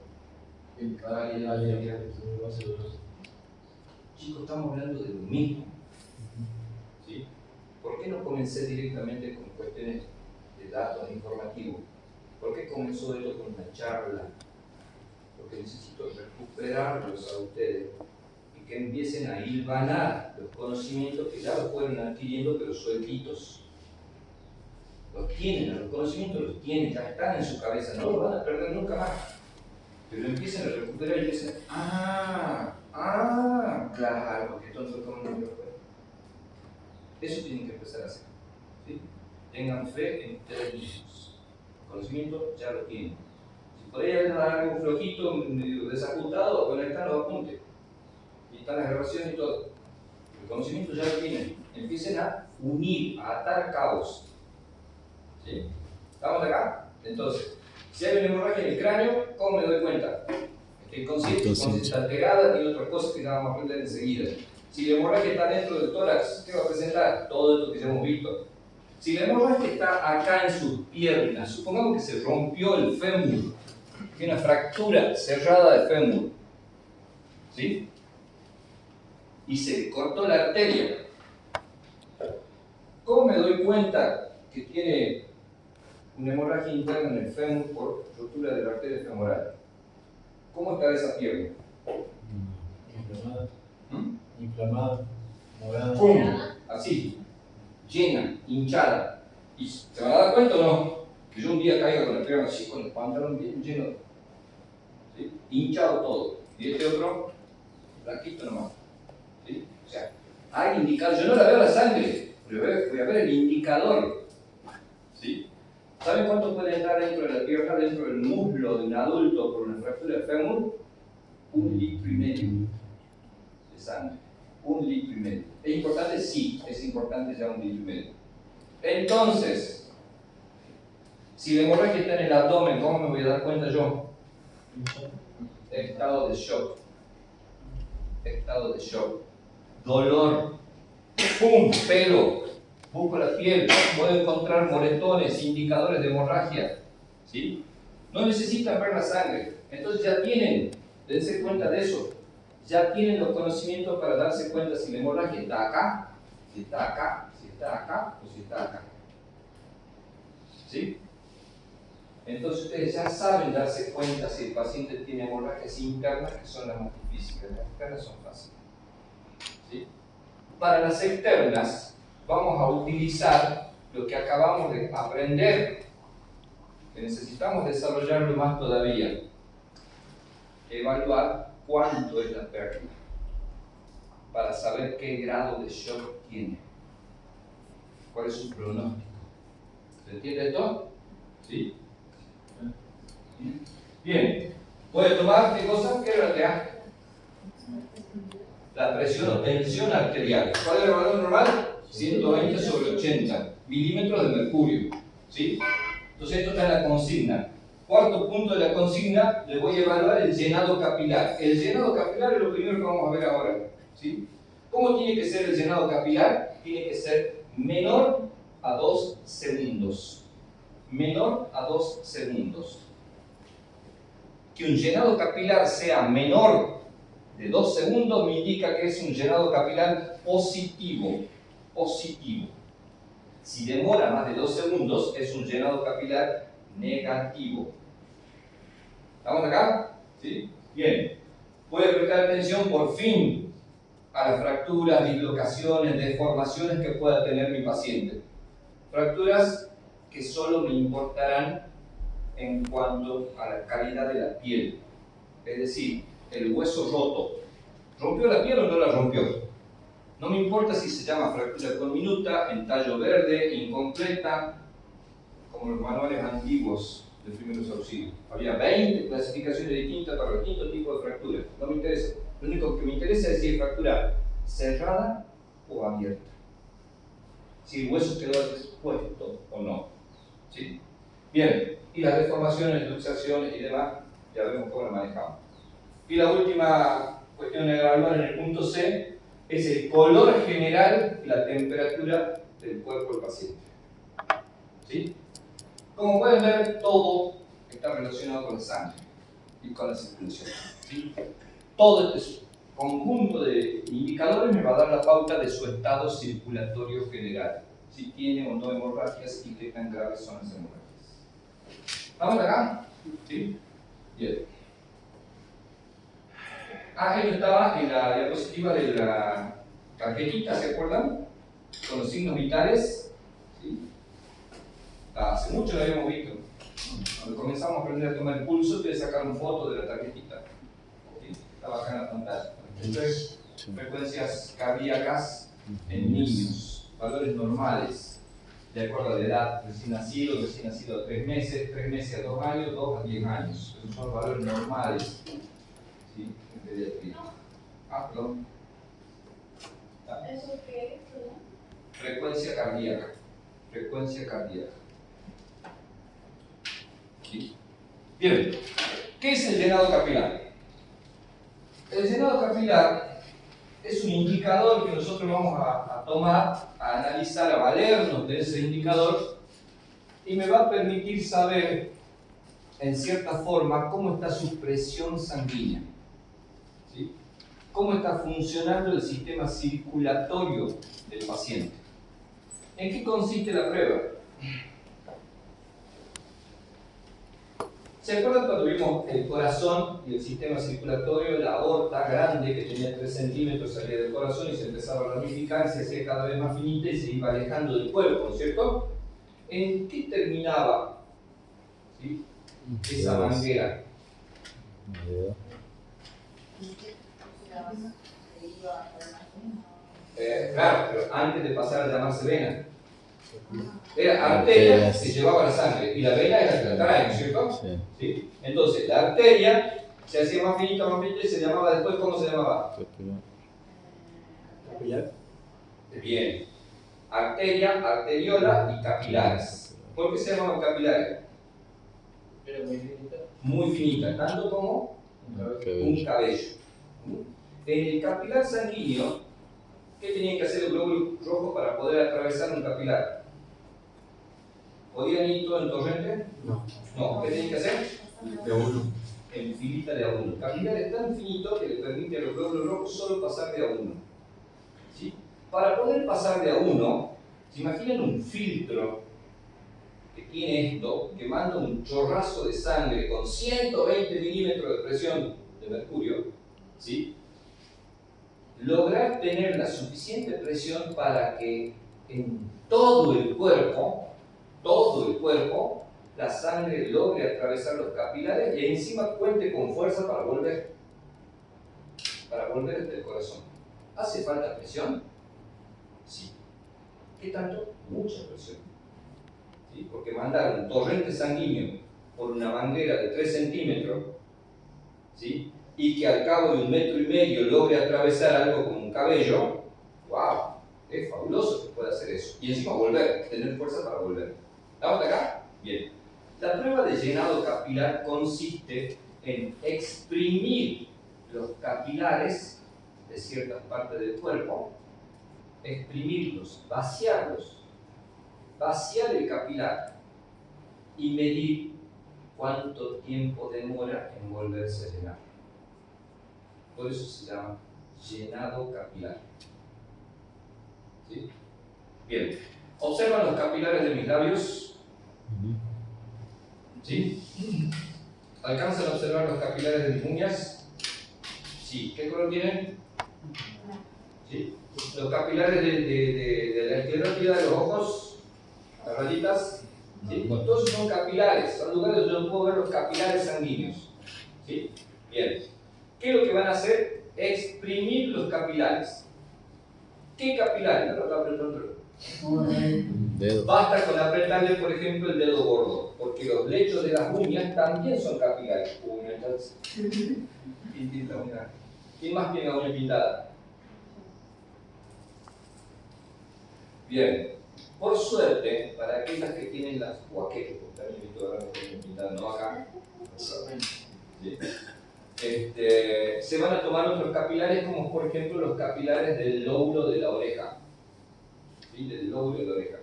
S1: Chicos, estamos hablando de lo mismo. ¿Sí? ¿Por qué no comencé directamente con cuestiones de datos informativos? ¿Por qué comenzó esto con una charla? Porque necesito recuperarlos a ustedes y que empiecen a hilvanar los conocimientos que ya los fueron adquiriendo, pero sueltitos. Los tienen, los conocimientos los tienen, ya están en su cabeza, no los van a perder nunca más. Pero empiezan a recuperar y dicen, claro, porque tonto como no lo recuerdo. Eso tienen que empezar a hacer. ¿Sí? tengan fe en ustedes mismos. El conocimiento ya lo tienen. Si por ahí hay algo flojito, medio desajustado, bueno, ahí están los apuntes. Y están las grabaciones y todo. El conocimiento ya lo tienen. Empiecen a unir, a atar cabos. ¿Sí? ¿Estamos acá? Entonces, si hay una hemorragia en el cráneo, ¿cómo me doy cuenta? Estoy consciente, está alterada y otras cosas que ya vamos a aprender enseguida. Si la hemorragia está dentro del tórax, ¿qué va a presentar? Todo esto que ya hemos visto. Si la hemorragia está acá en sus piernas, supongamos que se rompió el fémur, tiene una fractura cerrada de fémur, ¿sí? Y se cortó la arteria. ¿Cómo me doy cuenta que tiene una hemorragia interna en el fémur por rotura de la arteria femoral? ¿Cómo está esa pierna?
S4: Inflamada.
S1: ¿Mm?
S4: Inflamada. Morada.
S1: ¡Pum! Así, llena, hinchada. ¿Y se van a dar cuenta o no? Que yo un día caiga con la pierna así, con el pantalón bien lleno, ¿sí? Hinchado todo. Y este otro, blanquito nomás. ¿Sí? O sea, hay indicadores. Yo no la veo la sangre, pero voy a ver el indicador. ¿Sí? ¿Saben cuánto puede entrar dentro de la pierna, dentro del muslo de un adulto por una fractura de fémur? 1,5 litros de sangre. 1,5 litros. ¿Es importante? Sí, es importante ya 1,5 litros. Entonces, si la hemorragia está en el abdomen, ¿cómo me voy a dar cuenta yo? Estado de shock. Estado de shock. Dolor. ¡Pum! Pelo. Busco la piel. Puedo encontrar moretones, indicadores de hemorragia. ¿Sí? No necesitan ver la sangre. Entonces ya tienen, dense cuenta de eso. Ya tienen los conocimientos para darse cuenta si la hemorragia está acá, si está acá, si está acá o si está acá. ¿Sí? Entonces ustedes ya saben darse cuenta si el paciente tiene hemorragias internas, que son las más difíciles. Las externas son fáciles. ¿Sí? Para las externas vamos a utilizar lo que acabamos de aprender, que necesitamos desarrollarlo más todavía. Evaluar cuánto es la pérdida, para saber qué grado de shock tiene, cuál es su pronóstico. ¿Se entiende esto? ¿Sí? Bien. ¿Puede tomar qué cosa? ¿Qué RTA? La presión o tensión arterial. ¿Cuál es el valor normal? 120/80 milímetros de mercurio. ¿Sí? Entonces esto está en la consigna. Cuarto punto de la consigna, le voy a evaluar el llenado capilar. El llenado capilar es lo primero que vamos a ver ahora. ¿Sí? ¿Cómo tiene que ser el llenado capilar? Tiene que ser menor a 2 segundos. Menor a 2 segundos. Que un llenado capilar sea menor de 2 segundos me indica que es un llenado capilar positivo. Positivo. Si demora más de 2 segundos, es un llenado capilar negativo. ¿Estamos acá? ¿Sí? Bien. Puede prestar atención por fin a las fracturas, dislocaciones, deformaciones que pueda tener mi paciente. Fracturas que solo me importarán en cuanto a la calidad de la piel. Es decir, el hueso roto. ¿Rompió la piel o no la rompió? No me importa si se llama fractura conminuta, en tallo verde, incompleta, como los manuales antiguos de primeros auxilios. Había 20 clasificaciones distintas para distintos tipos de fracturas. No me interesa. Lo único que me interesa es si es fractura cerrada o abierta. Si el hueso quedó expuesto o no. ¿Sí? Bien, y las deformaciones, luxaciones y demás, ya vemos cómo las manejamos. Y la última cuestión a evaluar en el punto C es el color general y la temperatura del cuerpo del paciente. ¿Sí? Como pueden ver, todo está relacionado con la sangre y con la circulación. ¿Sí? Todo este conjunto de indicadores me va a dar la pauta de su estado circulatorio general. Si tiene o no hemorragias y qué tan graves son las hemorragias. ¿Vamos acá? ¿Sí? Bien. Esto estaba en la diapositiva de la tarjetita, ¿se acuerdan? Con los signos vitales. ¿Sí? Hace mucho lo habíamos visto. Cuando comenzamos a aprender a tomar el pulso, ustedes sacaron foto de la tarjetita. ¿Sí? Estaba acá en la pantalla. Frecuencias cardíacas en niños, valores normales. de acuerdo a la edad, recién nacido a 3 meses, 3 meses a 2 años, 2 a 10 años. Esos son los valores normales, ¿sí? En pediatría. Perdón.
S5: ¿Eso qué es? Perdón?
S1: Frecuencia cardíaca. Frecuencia cardíaca. ¿Sí? Bien, ¿qué es el llenado capilar? El llenado capilar es un indicador que nosotros vamos a tomar, a analizar, a valernos de ese indicador y me va a permitir saber, en cierta forma, cómo está su presión sanguínea. ¿Sí? Cómo está funcionando el sistema circulatorio del paciente. ¿En qué consiste la prueba? ¿Se acuerdan cuando vimos el corazón y el sistema circulatorio, la aorta grande que tenía 3 centímetros salía del corazón y se empezaba a ramificar, se hacía cada vez más finita y se iba alejando del cuerpo, ¿no es cierto? ¿En qué terminaba? ¿Sí? Esa manguera. Claro, pero antes de pasar a llamarse vena. Era arteria que llevaba la sangre y la vena era que la trae, ¿no es cierto?
S2: Sí.
S1: ¿Sí? Entonces, la arteria se hacía más finita y se llamaba después, ¿cómo se llamaba?
S4: Capilar.
S1: Bien. Arteria, arteriola y capilares. ¿Por qué se llamaban capilares?
S3: Era muy finita.
S1: Muy finita, tanto como un cabello. En el capilar sanguíneo, ¿qué tenían que hacer los glóbulos rojos para poder atravesar un capilar? ¿Podían ir todo en torrente?
S4: No.
S1: No, ¿qué tenían que hacer?
S4: De uno.
S1: En filita de a uno. El capilar es tan finito que le permite a los glóbulos rojos solo pasar de a uno. ¿Sí? Para poder pasar de a uno, ¿se imaginan un filtro que tiene esto, que manda un chorrazo de sangre con 120 milímetros de presión de mercurio? ¿Sí? Lograr tener la suficiente presión para que en todo el cuerpo, la sangre logre atravesar los capilares y encima cuente con fuerza para volver hasta el corazón. ¿Hace falta presión? Sí. ¿Qué tanto? Mucha presión. ¿Sí? Porque mandar un torrente sanguíneo por una manguera de 3 centímetros, ¿sí? Y que al cabo de 1,5 metros logre atravesar algo como un cabello, ¡wow! Es fabuloso que pueda hacer eso. Y encima volver, tener fuerza para volver. ¿Estamos de acá? Bien. La prueba de llenado capilar consiste en exprimir los capilares de ciertas partes del cuerpo, exprimirlos, vaciarlos, vaciar el capilar y medir cuánto tiempo demora en volverse a llenar. Por eso se llama llenado capilar. ¿Sí? Bien. Observan los capilares de mis labios. ¿Sí? ¿Alcanzan a observar los capilares de mis uñas? Sí. ¿Qué color tienen? ¿Sí? Los capilares de la esclerótida de los ojos, las rayitas. ¿Sí? Pues todos son capilares, son lugares donde yo puedo ver los capilares sanguíneos. ¿Sí? Bien. ¿Qué es lo que van a hacer? Exprimir los capilares. ¿Qué capilares?
S2: Dedo.
S1: Basta con apretarle, por ejemplo, el dedo gordo, porque los lechos de las uñas también son capilares. ¿Quién más tiene la uña pintada? Bien. Por suerte, para aquellas que tienen las huaquetas, porque también he visto agarrar la uña pintada, no acá. ¿Sí? Se van a tomar otros capilares, como por ejemplo los capilares del lóbulo de la oreja. ¿Sí? Del lóbulo de la oreja.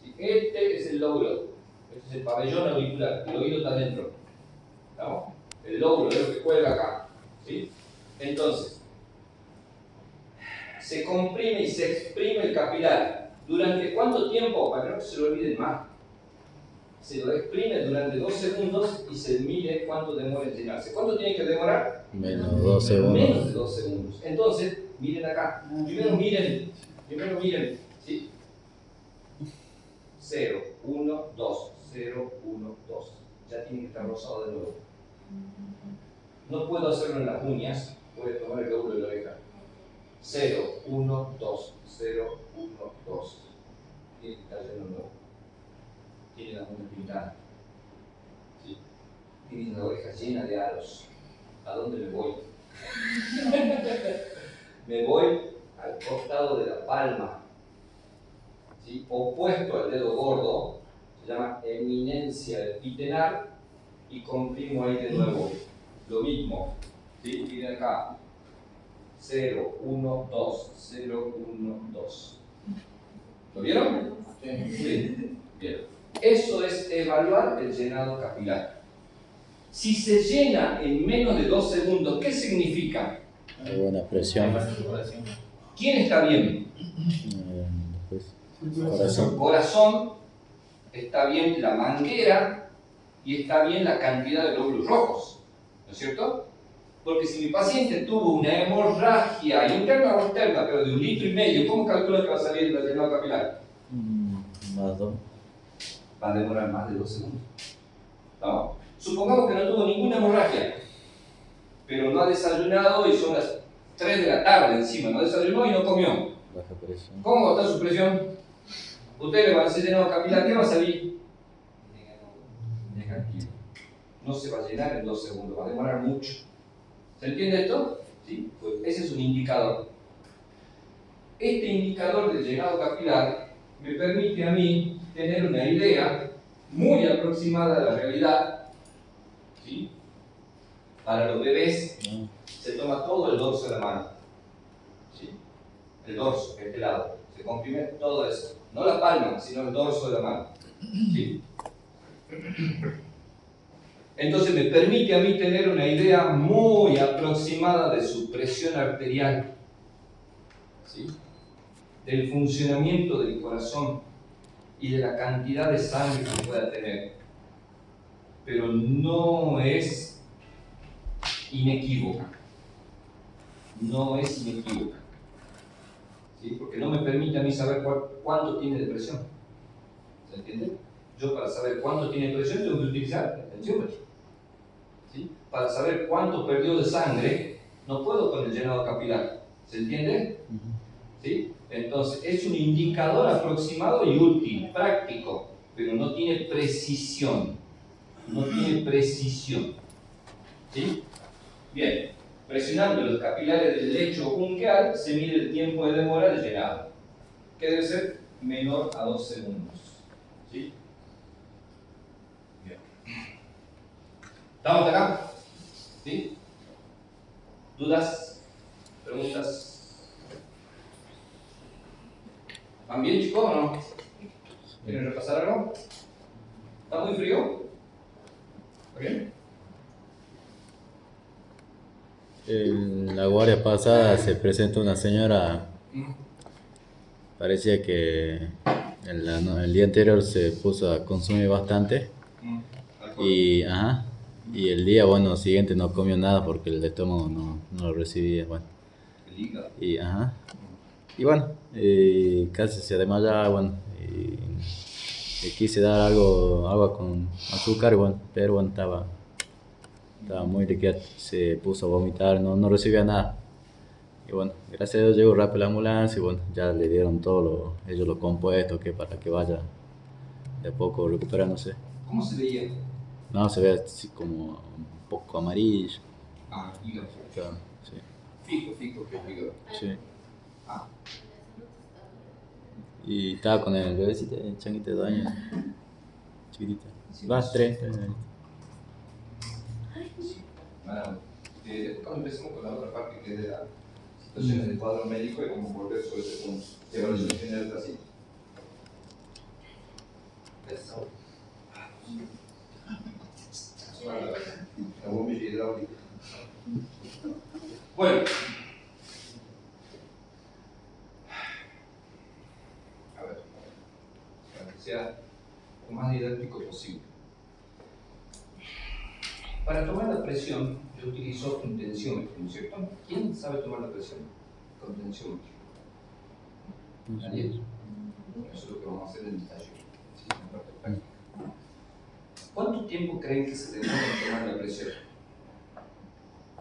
S1: ¿Sí? Este es el lóbulo, este es el pabellón auricular, el oído está dentro. ¿Estamos? El lóbulo es lo que cuelga acá. ¿Sí? Entonces, se comprime y se exprime el capilar. ¿Durante cuánto tiempo? Para que no se lo olviden más. Se lo exprime durante 2 segundos y se mide cuánto demora en llenarse. ¿Cuánto tiene que demorar?
S2: Menos 2 segundos.
S1: Menos de 2 segundos. Entonces, miren acá. Primero miren. ¿Sí? 0, 1, 2. 0, 1, 2. Ya tiene que estar rosado de nuevo. No puedo hacerlo en las uñas. Voy a tomar el lóbulo de la oreja. 0, 1, 2. 0, 1, 2. Tiene que estar lleno de nuevo. tiene las uñas pintadas. ¿Sí? Tiene la oreja llena de aros. ¿A dónde me voy? Me voy al costado de la palma, ¿sí? Opuesto al dedo gordo, se llama eminencia del pitenar, y comprimo ahí de nuevo. Lo mismo, ¿sí? Miren acá. 0, 1, 2, 0, 1, 2. ¿Lo vieron? Sí. Bien. Eso es evaluar el llenado capilar. Si se llena en menos de 2 segundos, ¿qué significa?
S2: Hay buena presión.
S1: ¿Quién está bien?
S2: Después,
S1: El
S2: corazón.
S1: corazón, está bien la manguera y está bien la cantidad de glóbulos rojos, ¿no es cierto? Porque si mi paciente tuvo una hemorragia interna o externa, pero de 1,5 litros, ¿cómo calcula que va a salir el llenado capilar?
S2: Más 2.
S1: Va a demorar más de 2 segundos. ¿No? Supongamos que no tuvo ninguna hemorragia, pero no ha desayunado y son las 3 de la tarde encima, no desayunó y no comió.
S2: Baja presión.
S1: ¿Cómo va a estar su presión? Ustedes le van a hacer llenado capilar, ¿qué va a salir? Negativo. No se va a llenar en 2 segundos, va a demorar mucho. ¿Se entiende esto? ¿Sí? Pues ese es un indicador. Este indicador de llenado capilar me permite a mí tener una idea muy aproximada de la realidad. ¿Sí? Para los bebés se toma todo el dorso de la mano. ¿Sí? El dorso, este lado. Se comprime todo eso. No la palma, sino el dorso de la mano. ¿Sí? Entonces me permite a mí tener una idea muy aproximada de su presión arterial, ¿sí? Del funcionamiento del corazón y de la cantidad de sangre que pueda tener. Pero no es inequívoca. No es inequívoca. ¿Sí? Porque no me permite a mí saber cuánto tiene de presión. ¿Se entiende? Yo para saber cuánto tiene de presión tengo que utilizar el tensiómetro. ¿Sí? Para saber cuánto perdió de sangre, no puedo con el llenado capilar. ¿Se entiende? ¿Sí? Entonces, es un indicador aproximado y útil, práctico, pero no tiene precisión. No tiene precisión. ¿Sí? Bien, presionando los capilares del lecho ungueal se mide el tiempo de demora de llenado, que debe ser menor a 2 segundos. ¿Sí? Bien. ¿Estamos acá? ¿Sí? ¿Dudas? ¿Preguntas? ¿Van bien, chicos, o no? ¿Quieren repasar algo? ¿Está muy frío? ¿Está bien?
S2: En la guardia pasada se presentó una señora, parecía que el día anterior se puso a consumir bastante y el día siguiente no comió nada porque el estómago no lo recibía, bueno.
S1: El hígado.
S2: Y casi se desmayaba, y le quise dar agua con azúcar, pero estaba muy líquida, se puso a vomitar, no recibía nada. Y gracias a Dios llegó rápido la ambulancia y ya le dieron ellos los compuestos para que vaya de a poco recuperándose.
S1: ¿Cómo se veía?
S2: No, se ve así como un poco amarillo.
S1: Ah, hígado.
S2: Claro, sí.
S1: Fijo que es hígado.
S2: Sí.
S1: Ah,
S2: Y estaba con el bebecito, el changuito de 2 años, chiquitita. Vas, 3 años.
S1: bueno, cuando empecemos con la otra parte que es de las situaciones del cuadro médico y vamos a volver sobre ese punto. Evaluación general del paciente. Eso. La bombilla hidráulica. Bueno. A ver, para que sea lo más didáctico posible. Para tomar la presión, yo utilizo un tensiómetro, ¿no es cierto? ¿Quién sabe tomar la presión con tensiómetro? ¿Nadie? Eso es lo que vamos a hacer en el taller. ¿Sí? En parte práctica. ¿Cuánto tiempo creen que se demora en tomar la presión?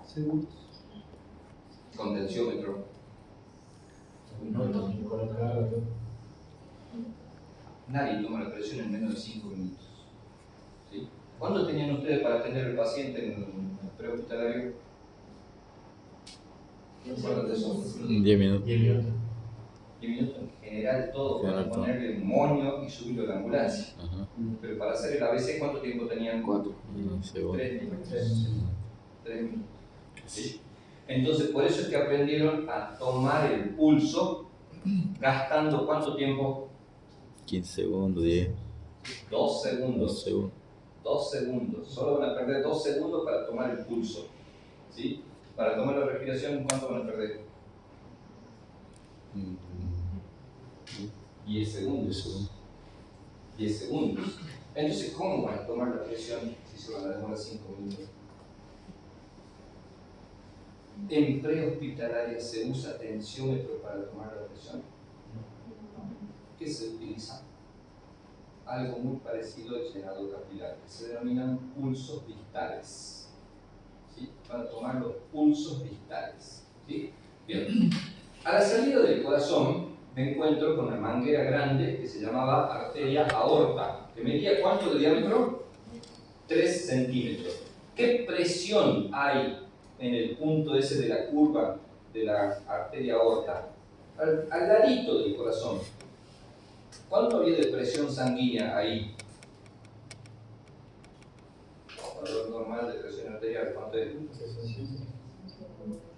S4: Segundos.
S1: Con tensiómetro.
S4: Minutos, colocarlo.
S1: Nadie toma la presión en menos de 5 minutos. ¿Sí? ¿Cuánto tenían ustedes para atender al paciente en el prehospitalario? ¿Qué acuerdan de eso?
S2: 10 minutos.
S4: 10 minutos.
S1: 10 minutos en general, todo para
S2: General, todo.
S1: ponerle un moño y subirlo a la ambulancia.
S2: Ajá.
S1: Pero para hacer el ABC, ¿cuánto tiempo tenían?
S2: 4 segundos.
S1: 3 minutos. 3 minutos. ¿Sí? Entonces, por eso es que aprendieron a tomar el pulso, gastando ¿cuánto tiempo?
S2: 15 segundos, 10,
S1: 2 segundos.
S2: 2 segundos.
S1: 2 segundos. Solo van a perder 2 segundos para tomar el pulso. ¿Sí? Para tomar la respiración, ¿cuánto van a perder? 10 segundos.
S2: 10 segundos.
S1: 10 segundos. Entonces, ¿cómo van a tomar la presión si se van a demorar 5 minutos? ¿En prehospitalaria se usa tensiómetro para tomar la presión? ¿Qué se utiliza? Algo muy parecido al llenado capilar, que se denominan pulsos distales. ¿Sí? Van a tomar los pulsos distales. ¿Sí? Bien. A la salida del corazón me encuentro con una manguera grande que se llamaba arteria aorta, que medía ¿cuánto de diámetro? 3 centímetros. ¿Qué presión hay en el punto ese de la curva de la arteria aorta? Al ladito del corazón. ¿Cuánto había de presión sanguínea ahí? Valor normal de presión arterial, ¿cuánto es?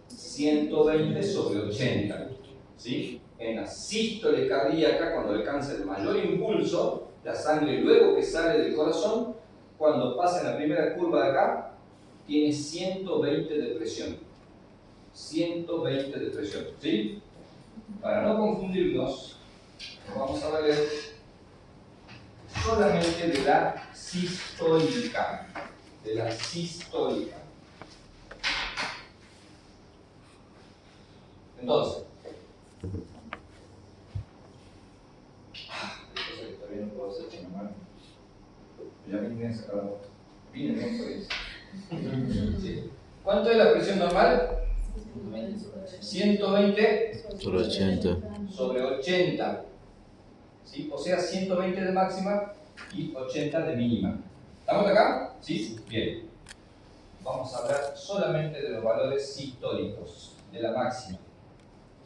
S1: 120 sobre 80. ¿Sí? En la sístole cardíaca, cuando alcanza el mayor impulso, la sangre luego que sale del corazón, cuando pasa en la primera curva de acá, tiene 120 de presión. 120 de presión. ¿Sí? Para no confundirnos, vamos a ver solamente de la sistólica. De la sistólica. Entonces, hay cosas que todavía no puedo hacer con la mano. Ya vine a sacar la moto. Vine bien por eso. Sí. ¿Cuánto es la presión normal? 120
S2: Sobre 80.
S1: sobre 80. ¿Sí? O sea, 120 de máxima y 80 de mínima. ¿Estamos acá? ¿Sí? Bien. Vamos a hablar solamente de los valores sistólicos, de la máxima.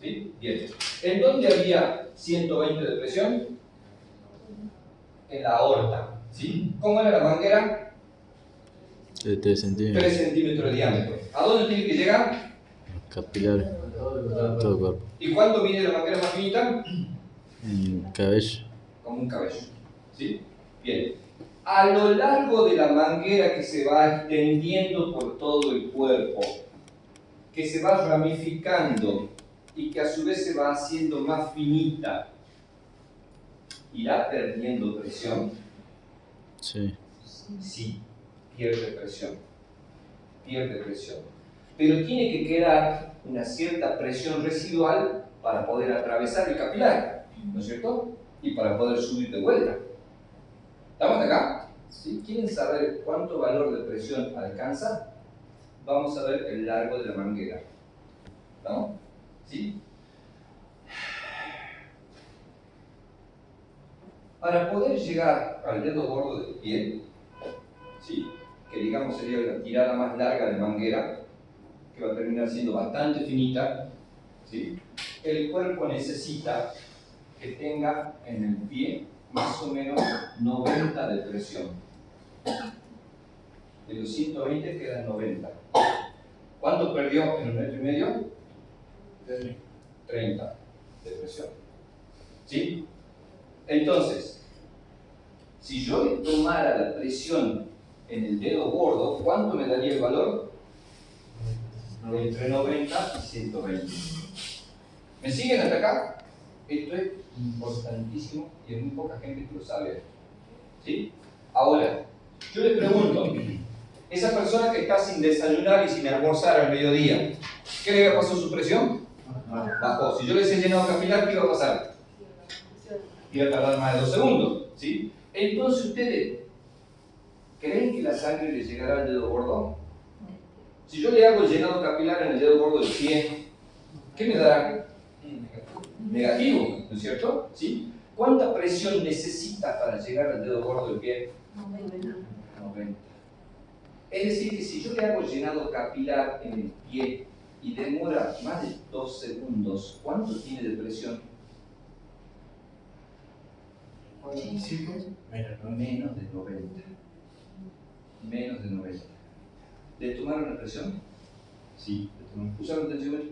S1: ¿Sí? Bien. ¿En dónde había 120 de presión? En la aorta. ¿Sí? ¿Cómo era la manguera?
S2: De 3 centímetros.
S1: 3 centímetros de diámetro. ¿A dónde tiene que llegar?
S2: Capilares. Todo el cuerpo.
S1: ¿Y cuánto mide la manguera más finita?
S2: Cabello.
S1: Como un cabello. ¿Sí? Bien. A lo largo de la manguera que se va extendiendo por todo el cuerpo, que se va ramificando y que a su vez se va haciendo más finita, ¿irá perdiendo presión?
S2: Sí.
S1: Sí, pierde presión. Pierde presión. Pero tiene que quedar una cierta presión residual para poder atravesar el capilar, ¿no es cierto? Y para poder subir de vuelta. ¿Estamos acá? ¿Sí? ¿Quieren saber cuánto valor de presión alcanza? Vamos a ver el largo de la manguera. ¿Estamos? ¿Sí? Para poder llegar al dedo gordo del pie, ¿sí? Que digamos sería la tirada más larga de manguera, que va a terminar siendo bastante finita, ¿sí? El cuerpo necesita que tenga en el pie más o menos 90 de presión. De los 120 quedan 90. ¿Cuánto perdió en 1,5 metros? 30 de presión. ¿Sí? Entonces, si yo le tomara la presión en el dedo gordo, ¿cuánto me daría el valor? Entre 90 y 120. ¿Me siguen hasta acá? Esto es importantísimo y hay muy poca gente que lo sabe. ¿Sí? Ahora, yo les pregunto, esa persona que está sin desayunar y sin almorzar al mediodía, ¿qué le pasó su presión? Bajó. Si yo les he llenado capilar, ¿qué va a pasar? Iba a tardar más de 2 segundos. ¿Sí? Entonces ustedes, ¿creen que la sangre le llegará al dedo gordo? Si yo le hago el llenado capilar en el dedo gordo del pie, ¿qué me dará? Negativo, ¿no es cierto? ¿Sí? ¿Cuánta presión necesita para llegar al dedo gordo del pie? 90. Es decir, que si yo le hago llenado capilar en el pie y demora más de 2 segundos, ¿cuánto tiene de presión?
S4: 45.
S1: Menos de 90. Menos de 90. ¿Le tomaron la presión? Sí, le tomaron. ¿Usaron tensiómetro?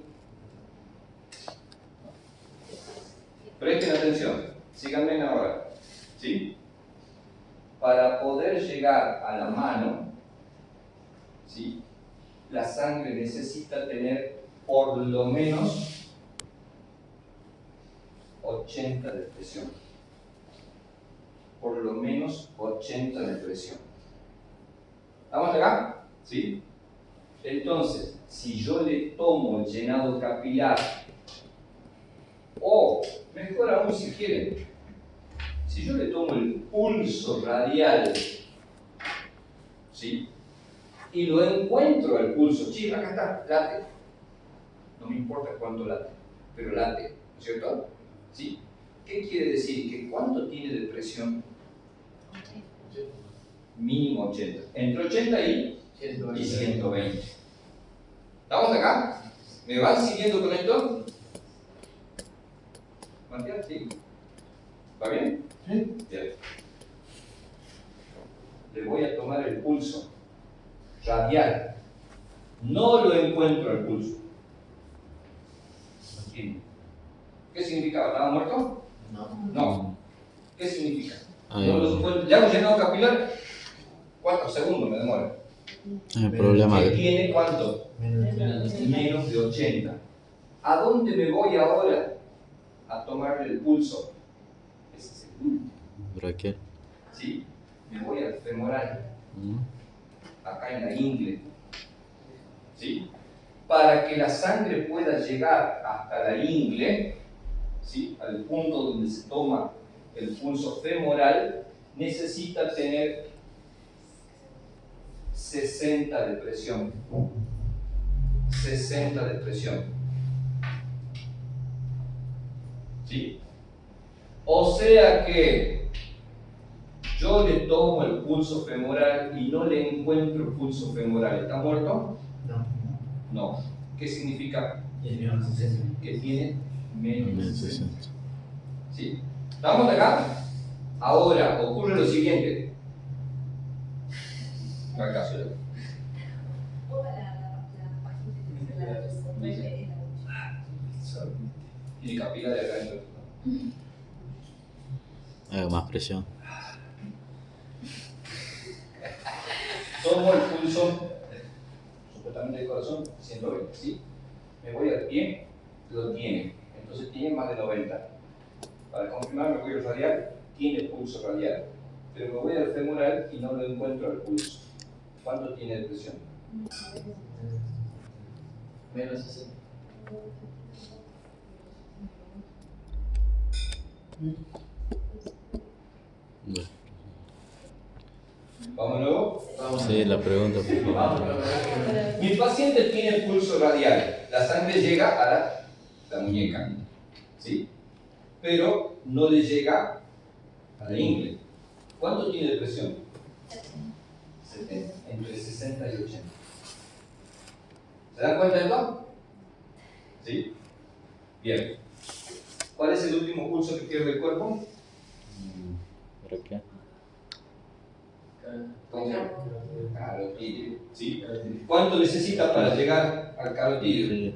S1: Presten atención, síganme ahora. ¿Sí? Para poder llegar a la mano, ¿sí?, la sangre necesita tener por lo menos 80 de presión. Por lo menos 80 de presión. ¿Estamos acá? ¿Sí? Entonces, si yo le tomo el llenado capilar, o mejor aún si quieren, si yo le tomo el pulso radial, ¿sí?, y lo encuentro al pulso, sí, acá está, late. No me importa cuánto late, pero late, ¿no es cierto? ¿Sí? ¿Qué quiere decir? Que ¿cuánto tiene de presión? Mínimo 80. Entre 80 y 120. ¿Estamos acá? ¿Me van siguiendo con esto? ¿Matías? ¿Sí? ¿Va bien?
S4: Sí.
S1: Bien. Le voy a tomar el pulso radial. No lo encuentro al pulso. No tiene. ¿Qué significaba? ¿Estaba muerto? No. ¿Qué significa? No lo encuentro. ¿Ya hemos llenado capilar? 4 segundos me demora.
S2: El problema
S1: ¿Qué
S2: de...
S1: tiene cuánto? Menos de 80. ¿A dónde me voy ahora a tomar el pulso? Ese es el último.
S2: Raquel.
S1: ¿Sí? Me voy al femoral, acá en la ingle. ¿Sí? Para que la sangre pueda llegar hasta la ingle, ¿sí?, al punto donde se toma el pulso femoral, necesita tener 60 de presión. 60 de presión. ¿Sí? O sea que yo le tomo el pulso femoral y no le encuentro el pulso femoral. ¿Está muerto?
S4: No.
S1: No. ¿Qué significa?
S4: Y el mío no se siente.
S1: Que tiene menos de
S2: 60.
S1: 60. ¿Sí? ¿Estamos acá? Ahora ocurre lo siguiente. No hay caso. Tiene capilar de acá adentro.
S2: Hago más presión.
S1: Tomo el pulso, supuestamente del corazón, 120, ¿sí? Me voy al pie, lo tiene. Entonces tiene más de 90. Para confirmar me voy al radial, tiene pulso radial. Pero me voy al femoral y no lo encuentro al pulso. ¿Cuánto tiene de presión?
S3: Menos 60.
S2: Bueno.
S1: ¿Vamos de nuevo?
S2: Sí, la pregunta, por favor.
S1: Mi paciente tiene pulso radial. La sangre llega a la muñeca, ¿sí? Pero no le llega a la ingle. ¿Cuánto tiene de presión? 70. Entre 60 y 80. ¿Se dan cuenta de esto? ¿Sí? Bien. ¿Cuál es el último pulso que pierde el cuerpo?
S2: Raquel.
S1: ¿Cómo se llama? Carotidio. ¿Sí? ¿Cuánto necesita para llegar al carotidio?
S2: Sí.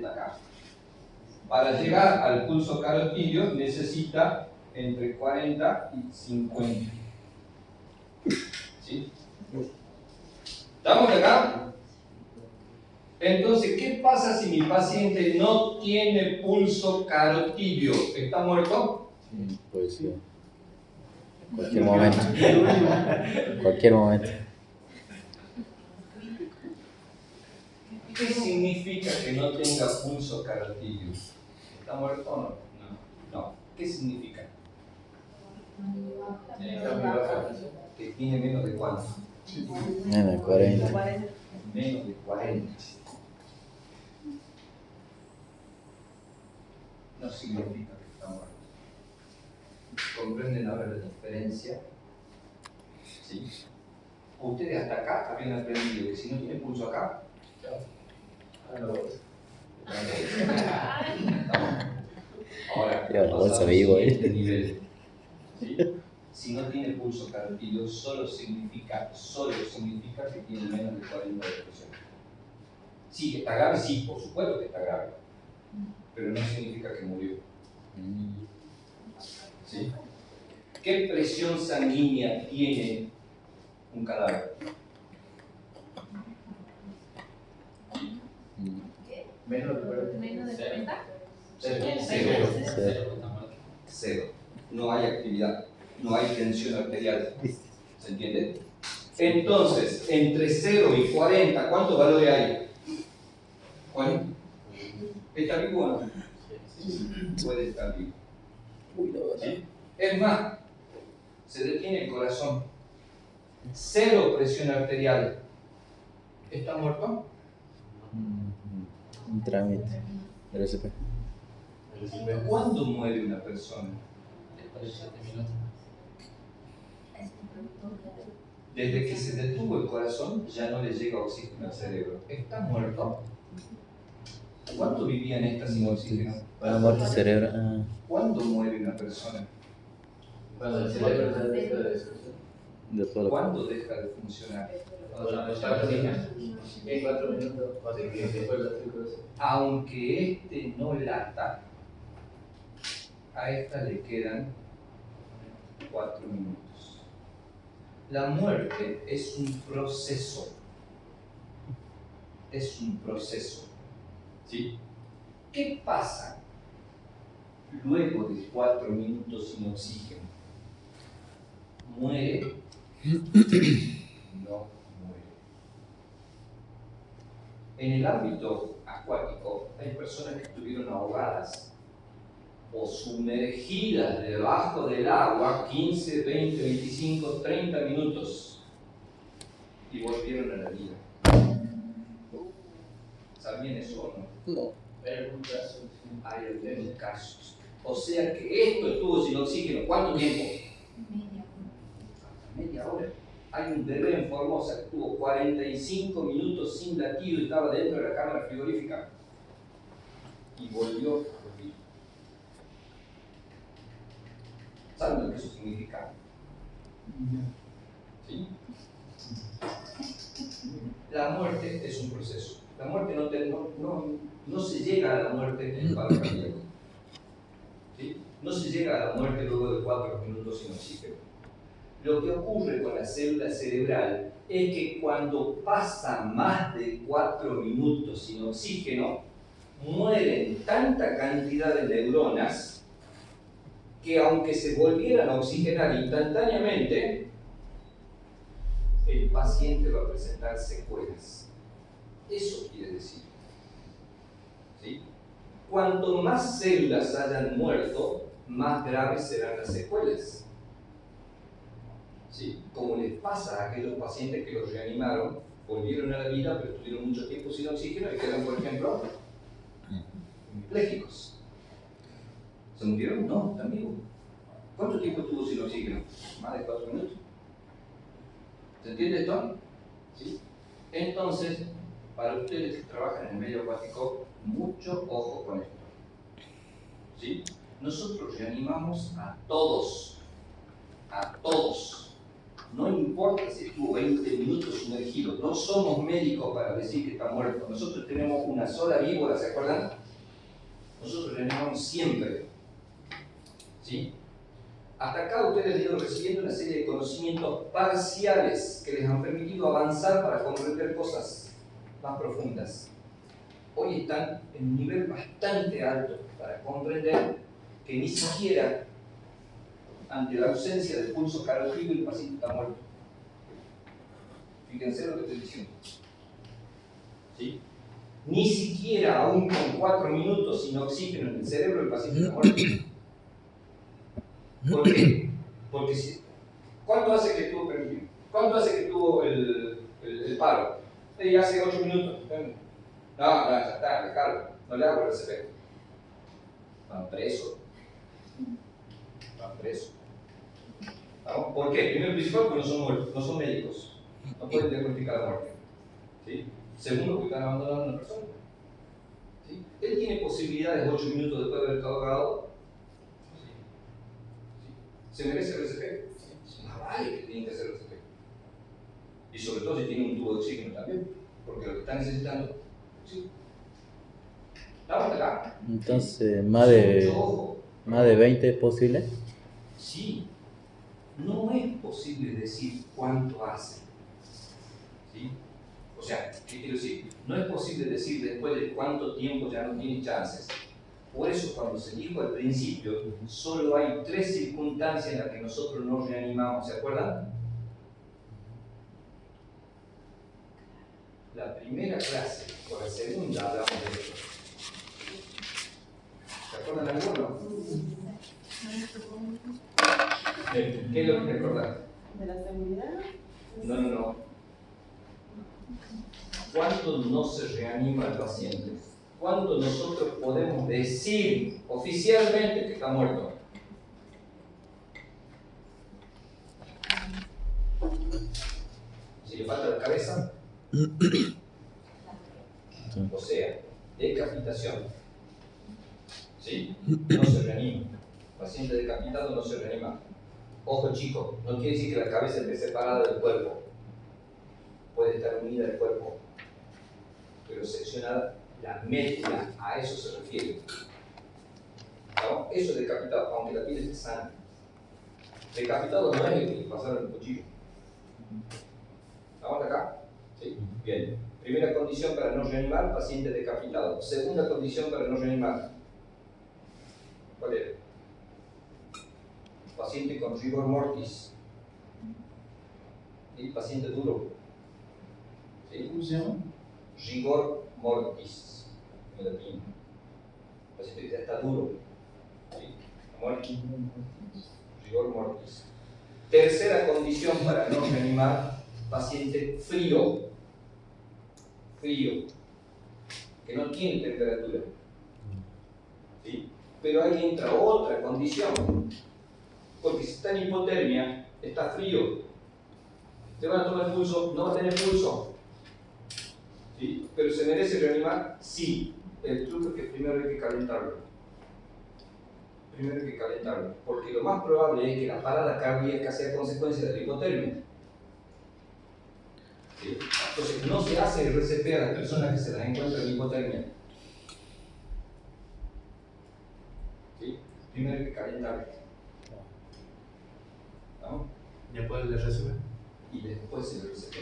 S1: Acá. Para llegar al pulso carotidio necesita entre 40 y 50. ¿Sí? ¿Estamos acá? Entonces, ¿qué pasa si mi paciente no tiene pulso carotidio? ¿Está muerto?
S2: Pues sí. Cualquier momento. Cualquier momento.
S1: ¿Qué significa que no tenga pulso carotidio? ¿Está muerto o no? No. ¿Qué significa? Que tiene menos de cuánto?
S2: Menos de 40.
S1: Menos de 40. no significa que está muerto. ¿Comprenden ahora la diferencia? ¿Sí? Ustedes hasta acá habían aprendido que si no tiene pulso acá, ahora,
S2: Ya, la bolsa
S1: pasamos al
S2: vivo,
S1: siguiente nivel. ¿Sí? Si no tiene pulso carotídeo, solo significa que tiene menos de 40 de presión. Sí, que está grave, sí, por supuesto que está grave, pero no significa que murió. ¿Sí? ¿Qué presión sanguínea tiene un cadáver?
S3: Menos de
S6: Menos de 40.
S1: Cero. No hay actividad, no hay tensión arterial. ¿Se entiende? Entonces, entre 0 y 40, ¿cuántos valores hay? ¿40? ¿Está vivo o no? Puede estar vivo. ¿Sí? Es más, se detiene el corazón. 0 presión arterial. ¿Está muerto?
S2: Un trámite. RCP.
S1: ¿Cuándo muere una persona?
S3: Después de 7 minutos.
S1: Desde que se detuvo el corazón, ya no le llega oxígeno al cerebro. ¿Está muerto? ¿Cuánto vivía en esta sin oxígeno?
S2: Para muerte cerebro.
S1: ¿Cuándo muere una persona?
S3: Cuando el cerebro ya deja de funcionar.
S2: Después lo...
S1: ¿Cuándo deja de funcionar?
S3: Cuando está oxígeno. En 4 minutos. Después de la circulación.
S1: Aunque este no lata, a esta le quedan 4 minutos. La muerte es un proceso. Es un proceso. ¿Sí? ¿Qué pasa luego de 4 minutos sin oxígeno? ¿Muere? No muere. En el ámbito acuático hay personas que estuvieron ahogadas o sumergidas debajo del agua 15, 20, 25, 30 minutos y volvieron a la vida. ¿Sabían eso o no?
S2: No.
S3: Hay algún caso.
S1: Hay algunos casos. O sea que esto estuvo sin oxígeno. ¿Cuánto tiempo? Media hora. Hay un bebé en Formosa que estuvo 45 minutos sin latido y estaba dentro de la cámara frigorífica y volvió a vivir. ¿Saben lo que eso significa? ¿Sí? La muerte es un proceso. La muerte no se llega a la muerte en paro cardíaco. ¿Sí? No se llega a la muerte luego de 4 minutos sin oxígeno. Lo que ocurre con la célula cerebral es que cuando pasa más de 4 minutos sin oxígeno, mueren tanta cantidad de neuronas que aunque se volvieran a oxigenar instantáneamente, el paciente va a presentar secuelas. Eso quiere decir. ¿Sí? Cuanto más células hayan muerto, más graves serán las secuelas. ¿Sí? Como les pasa a aquellos pacientes que los reanimaron, volvieron a la vida, pero estuvieron mucho tiempo sin oxígeno y quedan, por ejemplo, hemipléjicos. ¿Se murieron? No, están vivos. ¿Cuánto tiempo estuvo sin oxígeno? Más de 4 minutos. ¿Se entiende esto? ¿Sí? Entonces, para ustedes que trabajan en el medio acuático, mucho ojo con esto. ¿Sí? Nosotros reanimamos a todos. A todos. No importa si estuvo 20 minutos sumergido. No somos médicos para decir que está muerto. Nosotros tenemos una sola víbora, ¿se acuerdan? Nosotros reanimamos siempre. ¿Sí? Hasta acá ustedes han ido recibiendo una serie de conocimientos parciales que les han permitido avanzar para comprender cosas más profundas. Hoy están en un nivel bastante alto para comprender que ni siquiera ante la ausencia de pulso carotídeo el paciente está muerto. Fíjense lo que estoy diciendo. ¿Sí? Ni siquiera aún con 4 minutos sin oxígeno en el cerebro el paciente está muerto. ¿Por qué? Porque si, ¿cuánto hace que estuvo permitido? ¿Cuánto hace que estuvo el paro? Hace 8 minutos. No, ya está, dejarlo. No le hago el RCP. Van presos. Van presos. ¿No? ¿Por qué? Primero y principal, porque no son médicos. No pueden diagnosticar la muerte. ¿Sí? Segundo, porque están abandonando a una persona. ¿Sí? Él tiene posibilidades 8 minutos después de haber estado ahogado. ¿Sí? ¿Se merece el RCP? Sí. Más vale que tiene que hacer el RCP. Y sobre todo si tiene un tubo de oxígeno también, porque lo que está necesitando. ¿Sí? ¿Estamos acá?
S2: Entonces,
S1: Mucho
S2: más de 20 es posible.
S1: Sí, no es posible decir cuánto hace. ¿Sí? O sea, ¿qué quiero decir? No es posible decir después de cuánto tiempo ya no tiene chances. Por eso, cuando se dijo al principio, solo hay 3 circunstancias en las que nosotros nos reanimamos. ¿Se acuerdan? La primera clase o la segunda hablamos de esto. ¿Se acuerdan alguno? ¿Qué es lo que recordar?
S5: ¿De la seguridad?
S1: No. ¿Cuánto no se reanima el paciente? ¿Cuánto nosotros podemos decir oficialmente que está muerto? Si le falta la cabeza, o sea, decapitación. ¿Sí? No se reanima. Paciente decapitado no se reanima. Ojo chico, no quiere decir que la cabeza esté separada del cuerpo. Puede estar unida al cuerpo, pero seccionada la médula, a eso se refiere. ¿No? Eso es decapitado, aunque la piel esté sana. Decapitado no es el que le pasaron el cuchillo. ¿Estamos acá? ¿Sí? Bien. Primera condición para no reanimar, paciente decapitado. Segunda condición para no reanimar. ¿Cuál era? Paciente con rigor mortis. ¿Sí? Paciente duro. ¿Sí?
S4: ¿Cómo se llama?
S1: Rigor mortis. En latín. Paciente que ya está duro. ¿Sí? Muerto. Rigor mortis. Tercera condición para no reanimar, paciente frío. Frío. Que no tiene temperatura. ¿Sí? Pero ahí entra otra condición. Porque si está en hipotermia, está frío. Te van a tomar el pulso, no va a tener pulso. ¿Sí? Pero se merece reanimar, sí. El truco es que primero hay que calentarlo. Primero hay que calentarlo. Porque lo más probable es que la parada cardíaca sea consecuencia de la hipotermia. ¿Sí? Entonces, no se hace el RCP a las personas que se las encuentran en hipotermia. ¿Sí? Primero hay que calentarlo. ¿No?
S4: Después le recibe.
S1: Y después el RCP.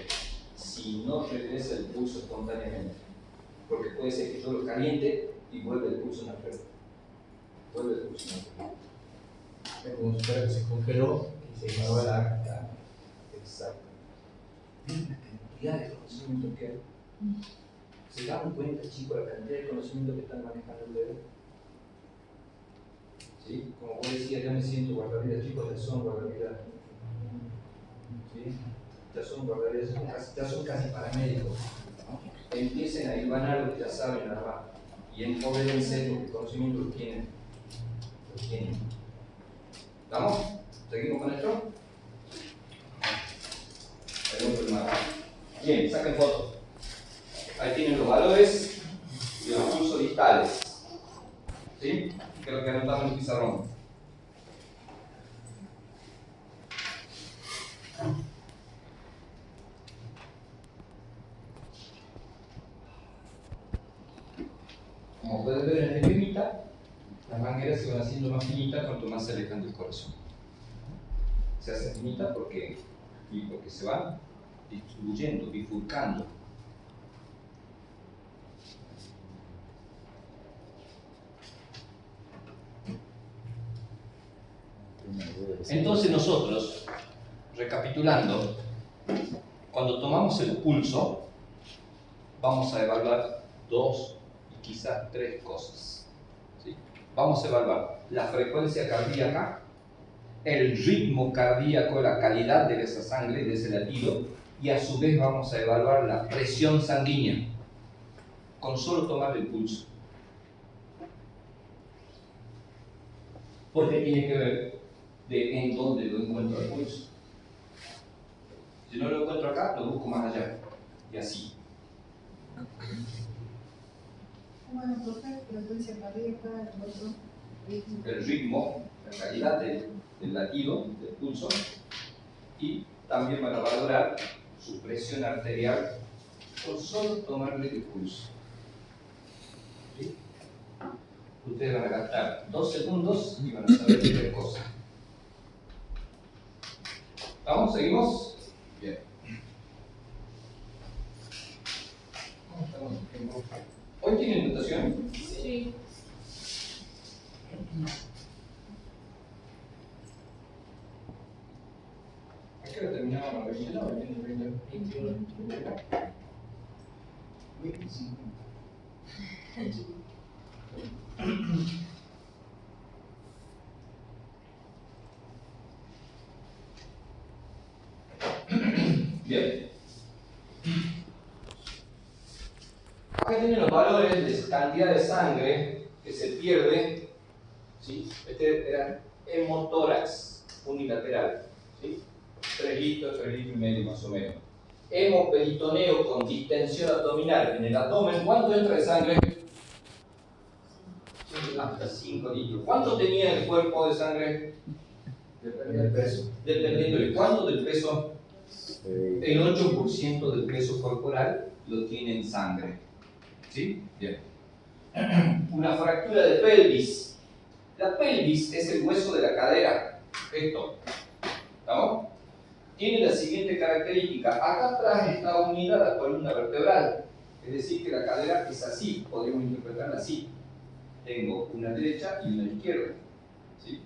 S1: Si no regresa el pulso espontáneamente. Porque puede ser que yo lo caliente y vuelve el pulso natural. Vuelve el pulso natural.
S4: Es como si fuera que se congeló y se ignoró el acta.
S1: Exacto. La cantidad de conocimiento que hay. ¿Se dan cuenta, chicos, la cantidad de conocimiento que están manejando el bebé? ¿Sí? Como vos decías, ya me siento guardavidas, chicos, ya son guardavidas. ¿Sí? Ya son guardavidas, ya son casi paramédicos. ¿No? Empiecen a hilvanar lo que ya saben nada más. Y empodérense porque el conocimiento lo tienen. Lo tienen. ¿Estamos? ¿Seguimos con esto? Bien, saquen fotos. Ahí tienen los valores y los pulsos distales. ¿Sí? Que es lo que anotamos en el pizarrón. Como pueden ver en el esquemita, las mangueras se van haciendo más finitas cuanto más se alejan del corazón. Se hacen finitas porque se van distribuyendo, bifurcando. Entonces nosotros, recapitulando, cuando tomamos el pulso, vamos a evaluar 2 y quizás 3 cosas. ¿Sí? Vamos a evaluar la frecuencia cardíaca, el ritmo cardíaco, la calidad de esa sangre, de ese latido, y a su vez vamos a evaluar la presión sanguínea, con solo tomar el pulso. Porque tiene que ver de en dónde lo encuentro el pulso. Si no lo encuentro acá, lo busco más allá. Y así.
S5: Bueno, profe, frecuencia cardíaca, el otro ritmo.
S1: El ritmo, la calidad del latido, del pulso, y también van a valorar su presión arterial por solo tomarle el pulso. ¿Sí? Ustedes van a gastar 2 segundos y van a saber qué cosa. ¿Vamos? ¿Seguimos? Bien. ¿Cómo estamos en tiempo? ¿Hoy tienen notación?
S6: Sí.
S1: ¿A qué hora terminamos la revisión? No, tiene 21.
S4: 25.
S1: Bien. Acá tienen los valores de cantidad de sangre que se pierde. ¿Sí? Este era hemotórax unilateral. ¿Sí? 3 litros, 3 litros y medio más o menos. Hemoperitoneo con distensión abdominal en el abdomen. ¿Cuánto entra de sangre? Hasta 5 litros. ¿Cuánto tenía el cuerpo de sangre?
S4: Depende del peso.
S1: Dependiendo de cuánto del peso. El 8% del peso corporal lo tiene en sangre. ¿Sí? Bien. Una fractura de pelvis. La pelvis es el hueso de la cadera. Esto. ¿Estamos? Tiene la siguiente característica. Acá atrás está unida la columna vertebral. Es decir, que la cadera es así. Podemos interpretarla así. Tengo una derecha y una izquierda. ¿Sí?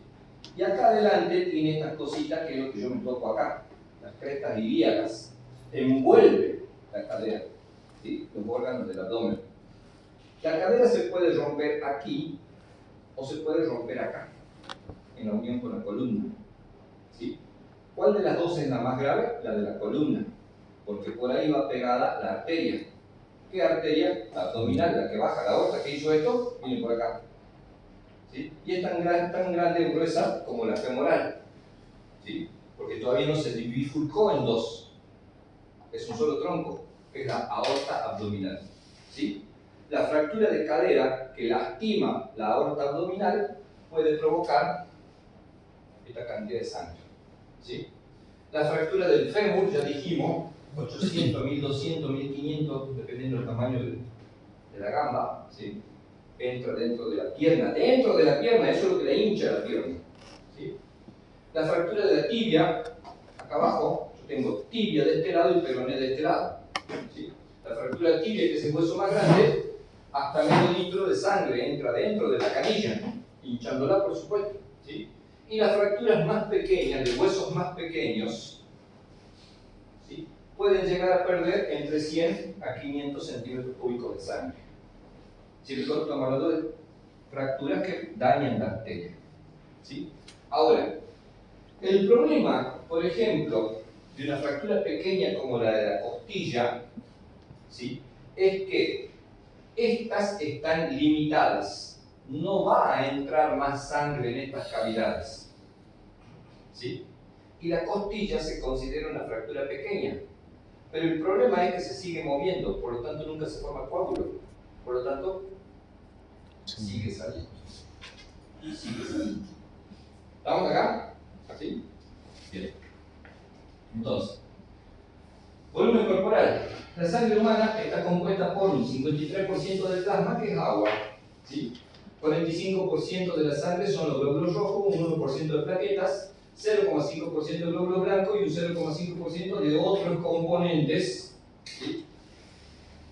S1: Y acá adelante tiene estas cositas que es lo que yo me toco acá. Las crestas ilíacas. Envuelve la cadera. ¿Sí? Los órganos del abdomen. La cadera se puede romper aquí o se puede romper acá, en la unión con la columna. ¿Sí? ¿Cuál de las dos es la más grave? La de la columna, porque por ahí va pegada la arteria. ¿Qué arteria? La abdominal, la que baja la aorta. ¿Qué hizo esto? Viene por acá. ¿Sí? Y es tan grande y gruesa como la femoral. ¿Sí? Porque todavía no se bifurcó en dos. Es un solo tronco, que es la aorta abdominal. ¿Sí? La fractura de cadera que lastima la aorta abdominal puede provocar esta cantidad de sangre. ¿Sí? La fractura del fémur, ya dijimos, 800, 1200, 1500, dependiendo del tamaño de la gamba, ¿sí? Entra dentro de la pierna. Dentro de la pierna, eso es lo que le hincha la pierna. ¿Sí? La fractura de la tibia, acá abajo, yo tengo tibia de este lado y peroné de este lado. ¿Sí? La fractura de tibia, que es el hueso más grande, hasta medio litro de sangre entra dentro de la canilla, hinchándola por supuesto. ¿Sí? Y las fracturas más pequeñas, de huesos más pequeños, ¿sí? Pueden llegar a perder entre 100 a 500 centímetros cúbicos de sangre. ¿Sí? Estamos hablando de fracturas que dañan la arteria. ¿Sí? Ahora, el problema, por ejemplo, de una fractura pequeña como la de la costilla, ¿sí? Es que estas están limitadas. No va a entrar más sangre en estas cavidades. ¿Sí? Y la costilla se considera una fractura pequeña. Pero el problema es que se sigue moviendo, por lo tanto nunca se forma coágulo. Por lo tanto, sigue saliendo. Sigue saliendo. ¿Estamos acá? ¿Sí? Bien. Entonces, volumen corporal. La sangre humana está compuesta por un 53% del plasma, que es agua. ¿Sí? 45% de la sangre son los glóbulos rojos, un 1% de plaquetas, 0,5% de glóbulos blancos y un 0,5% de otros componentes. ¿Sí?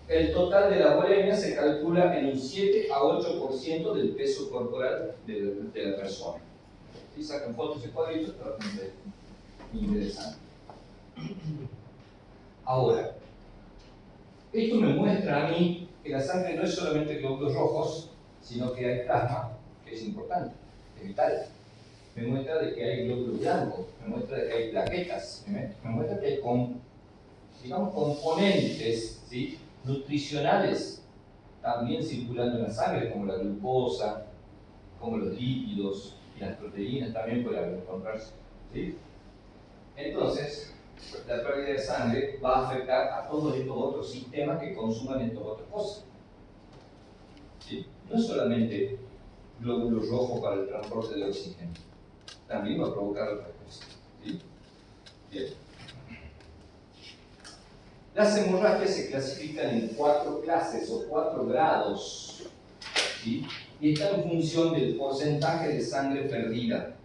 S1: El total de la volemia se calcula en un 7 a 8% del peso corporal de la persona. ¿Sí? Sacan fotos y cuadritos, pero es interesante. Ahora, esto me muestra a mí que la sangre no es solamente glóbulos rojos, sino que hay plasma, que es importante, es vital. Me muestra de que hay glóbulos blancos, me muestra de que hay plaquetas, me muestra que hay componentes, ¿sí? Nutricionales también circulando en la sangre, como la glucosa, como los lípidos, y las proteínas también pueden encontrarse. ¿Sí? Entonces, la pérdida de sangre va a afectar a todos estos otros sistemas que consuman estas otras cosas. ¿Sí? No es solamente glóbulos rojos para el transporte de oxígeno, también va a provocar otras cosas. ¿Sí? Bien. Las hemorragias se clasifican en 4 clases o 4 grados, ¿sí? Y están en función del porcentaje de sangre perdida.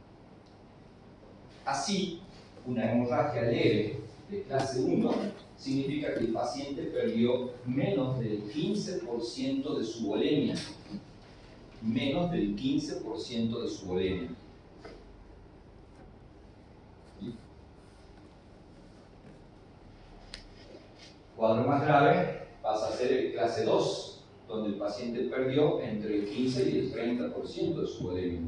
S1: Así, una hemorragia leve de clase 1 significa que el paciente perdió menos del 15% de su volemia. Menos del 15% de su volemia. ¿Sí? Cuadro más grave pasa a ser el clase 2, donde el paciente perdió entre el 15 y el 30% de su volemia.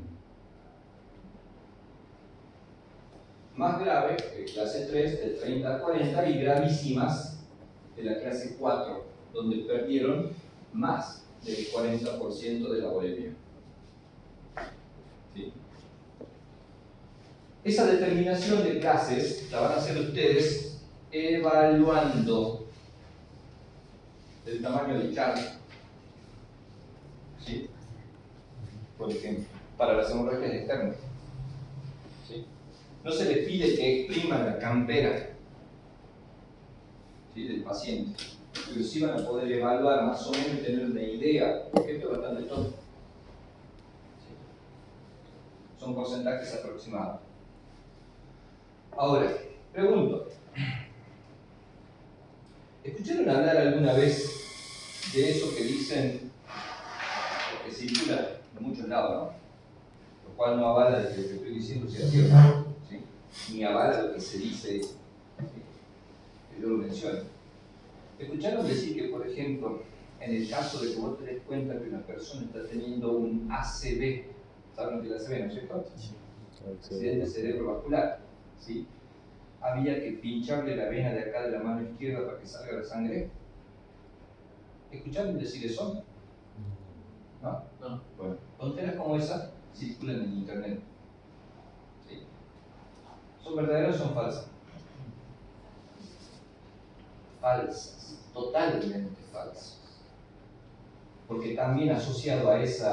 S1: Más grave, el clase 3, del 30 al 40, y gravísimas de la clase 4, donde perdieron más del 40% de la volemia. ¿Sí? Esa determinación de clases la van a hacer ustedes evaluando el tamaño del charco. ¿Sí? Por ejemplo, para las hemorragias externas. ¿Sí? No se les pide que expriman la campera, ¿sí?, del paciente, pero sí van a poder evaluar más o menos y tener una idea, porque esto es bastante tonto. ¿Sí? Son porcentajes aproximados. Ahora, pregunto, ¿escucharon hablar alguna vez de eso que dicen, que circula en muchos lados, ¿no? Lo cual no avala de que lo que estoy diciendo sea cierto, ¿sí? Ni avala lo que se dice, ¿sí?, que yo lo menciono. ¿Escucharon decir que, por ejemplo, en el caso de que vos te des cuenta que una persona está teniendo un ACV, ¿saben lo que es el ACV, no es cierto? Accidente cerebrovascular, ¿sí? Había que pincharle la vena de acá de la mano izquierda para que salga la sangre? ¿Escucharon decir eso? ¿No?
S3: No.
S1: Bueno, tonteras como esa circulan en internet. ¿Sí? ¿Son verdaderas o son falsas? Falsas, totalmente falsas. Porque también asociado a ese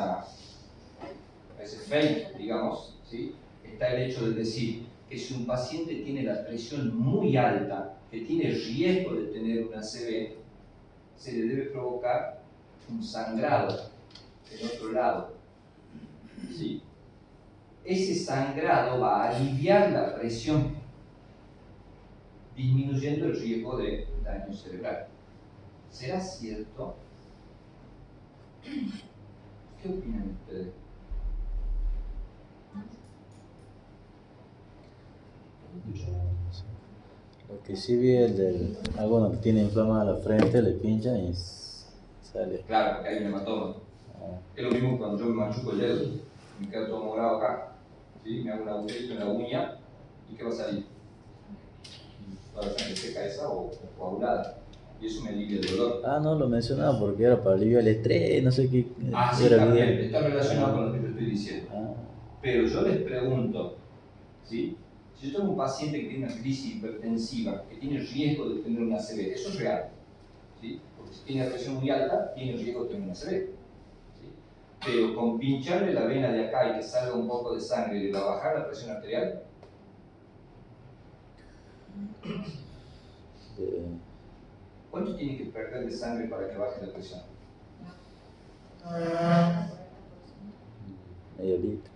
S1: fake, digamos, ¿sí?, está el hecho de decir que si un paciente tiene la presión muy alta, que tiene riesgo de tener una ACV, se le debe provocar un sangrado en otro lado. ¿Sí? Ese sangrado va a aliviar la presión, disminuyendo el riesgo de daño cerebral. ¿Será cierto? ¿Qué opinan ustedes?
S2: Lo que sí vi es del alguno que tiene inflamada la frente, le pinchan y sale.
S1: Claro, porque hay un hematoma. Es lo mismo cuando yo me machuco el dedo, me quedo todo morado acá, ¿sí? Me hago un agujerito en la uña, ¿y qué va a salir? Toda la sangre seca esa o coagulada, y eso me alivia el dolor.
S2: Ah, no, lo mencionaba porque era para aliviar el estrés, no sé qué.
S1: Sí,
S2: era
S1: también,
S2: bien.
S1: está relacionado con lo que te estoy diciendo.
S2: Ah,
S1: Pero yo les pregunto, ¿sí?, si yo tengo un paciente que tiene una crisis hipertensiva, que tiene riesgo de tener una ACV, eso es real, ¿sí? Porque si tiene la presión muy alta, tiene riesgo de tener una ACV. ¿Sí? Pero con pincharle la vena de acá y que salga un poco de sangre, ¿le va a bajar la presión arterial? ¿Cuánto tiene que perder de sangre para que baje la presión?
S2: medio litro,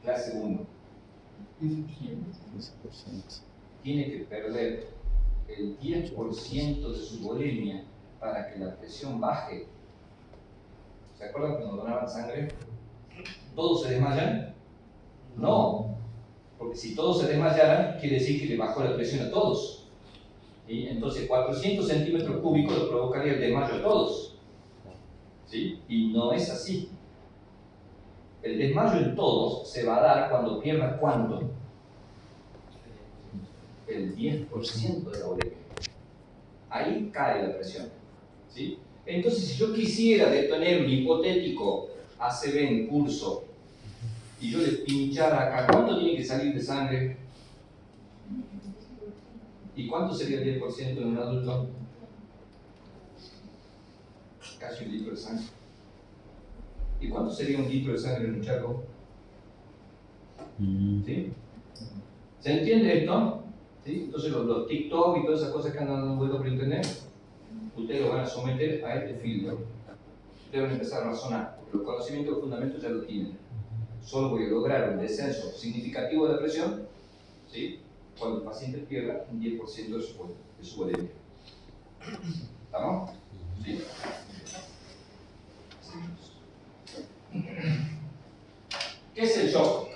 S1: Clase 1.
S2: 15%.
S1: Tiene que perder el 10% de su volemia para que la presión baje. ¿Se acuerdan cuando donaban sangre? ¿Todos se desmayan? No, porque si todos se desmayaran, quiere decir que le bajó la presión a todos. ¿Sí? Entonces 400 centímetros cúbicos le provocaría el desmayo a todos. ¿Sí? Y no es así. El desmayo en todos se va a dar cuando pierda ¿cuánto? El 10% de la volemia. Ahí cae la presión. ¿Sí? Entonces, si yo quisiera detener un hipotético ACV en curso y yo le pinchara acá, ¿cuánto tiene que salir de sangre? ¿Y cuánto sería el 10% en un adulto? Casi 1 litro de sangre. ¿Y cuánto sería 1 litro de sangre en un charco? ¿Sí? ¿Se entiende esto? ¿Sí? Entonces los TikTok y todas esas cosas que andan dando vueltas por internet, ustedes lo van a someter a este filtro. Ustedes van a empezar a razonar, porque los conocimientos y los fundamentos ya lo tienen. Solo voy a lograr un descenso significativo de la presión, ¿sí?, cuando el paciente pierda un 10% de su volemia. ¿Estamos? ¿Sí? ¿Qué es el shock?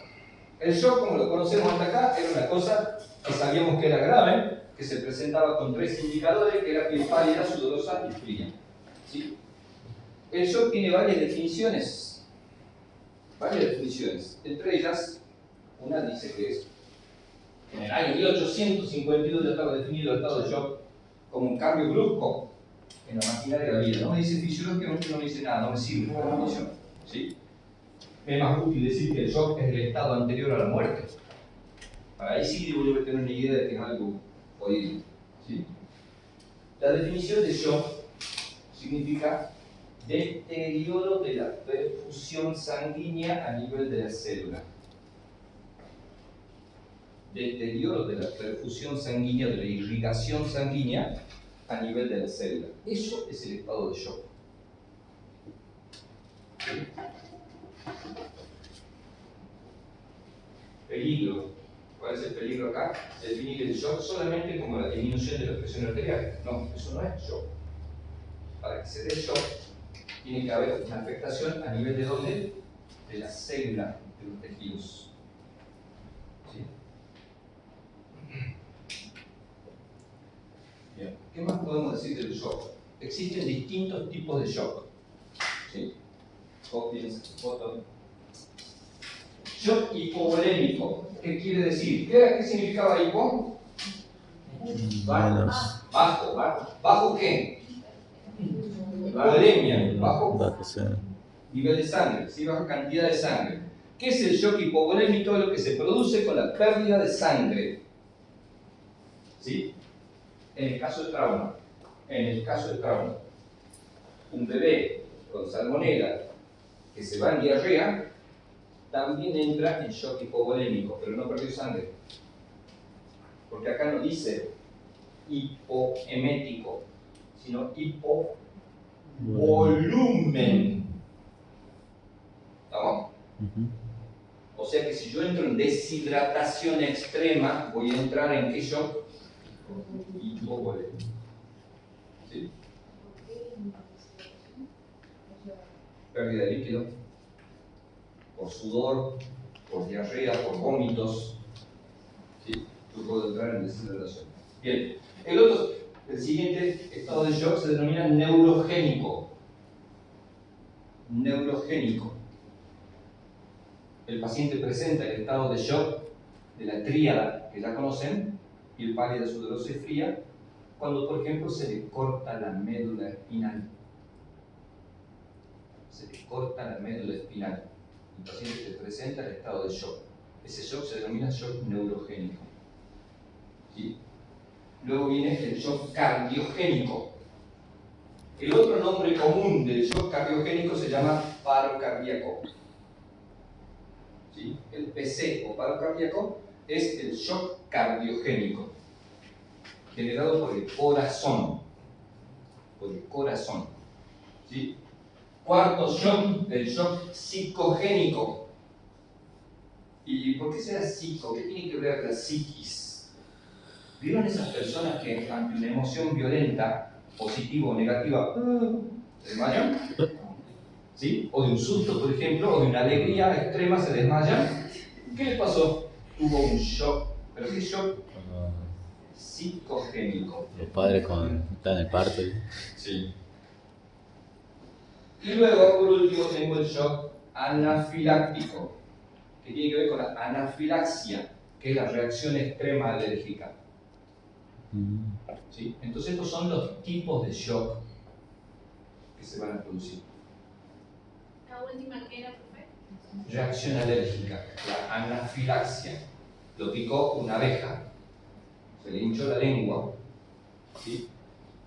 S1: El shock, como lo conocemos hasta acá, era una cosa que sabíamos que era grave, que se presentaba con 3 indicadores, que era piel pálida, sudorosa y fría. ¿Sí? El shock tiene varias definiciones. Entre ellas, una dice que es, en el año 1852 ya estaba definido el estado de shock como un cambio brusco en la maquinaria de la vida. No me dice fisiológicamente, no me dice nada, no me sirve esta definición. ¿Sí? Es más útil decir que el shock es el estado anterior a la muerte. Para ahí sí voy a tener una idea de que es algo jodido. ¿Sí? La definición de shock significa deterioro de la perfusión sanguínea a nivel de la célula. Deterioro de la perfusión sanguínea, de la irrigación sanguínea a nivel de la célula. Eso es el estado de shock. ¿Sí? Peligro. ¿Cuál es el peligro acá? Definir el shock solamente como la disminución de la presión arterial. No, eso no es shock. Para que se dé shock, tiene que haber una afectación a nivel de dónde? De la célula de los tejidos. ¿Sí? Bien. ¿Qué más podemos decir del shock? Existen distintos tipos de shock. ¿Sí? Foto. Shock hipovolémico. ¿Qué quiere decir? ¿Qué significaba hipo?
S2: Menos.
S1: Bajo. ¿Bajo qué? Volemia. Bajo nivel de sangre, ¿sí? Baja cantidad de sangre. ¿Qué es el shock hipovolémico? Es lo que se produce con la pérdida de sangre. ¿Sí? En el caso de trauma. Un bebé con salmonela que se va en diarrea también entra en shock hipovolémico, pero no perdió sangre. Porque acá no dice hipoemético, sino hipovolumen. ¿Estamos? O sea que si yo entro en deshidratación extrema, voy a entrar en ¿qué shock? Hipovolémico. ¿Sí? Pérdida de líquido, por sudor, por diarrea, por vómitos. ¿Sí? Yo puedo entrar en deshidratación. Bien, el siguiente estado de shock se denomina neurogénico. El paciente presenta el estado de shock de la tríada que ya conocen, piel pálida, sudorosa y fría, cuando por ejemplo se le corta la médula espinal. El paciente te presenta el estado de shock. Ese shock se denomina shock neurogénico. ¿Sí? Luego viene el shock cardiogénico. El otro nombre común del shock cardiogénico se llama paro cardíaco. ¿Sí? El PC o paro cardíaco es el shock cardiogénico, generado por el corazón. ¿Sí? Cuarto shock, el shock psicogénico. ¿Y por qué será psico? ¿Qué tiene que ver la psiquis? ¿Vieron esas personas que ante una emoción violenta, positiva o negativa, se desmayan? ¿Sí? O de un susto, por ejemplo, o de una alegría extrema se desmayan. ¿Qué le pasó? Tuvo un shock. ¿Pero qué shock? Psicogénico.
S2: Los padres cuando están en el parto.
S1: Sí. Y luego, por último, tengo el shock anafiláctico, que tiene que ver con la anafilaxia, que es la reacción extrema alérgica. ¿Sí? Entonces, estos son los tipos de shock que se van a producir.
S6: La última que era, profe.
S1: reacción alérgica, la anafilaxia. Lo picó una abeja, se le hinchó la lengua, ¿sí?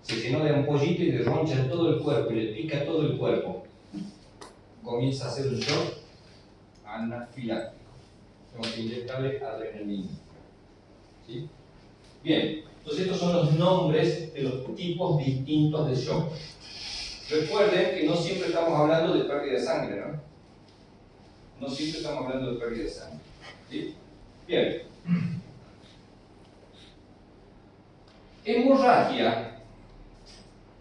S1: Se llenó de ampollita y de roncha en todo el cuerpo, y le pica todo el cuerpo. Comienza a hacer un shock anafiláctico. Tenemos que inyectarle adrenalina. ¿Sí? Bien, entonces estos son los nombres de los tipos distintos de shock. Recuerden que no siempre estamos hablando de pérdida de sangre, ¿no? No siempre estamos hablando de pérdida de sangre. ¿Sí? Bien. Hemorragia,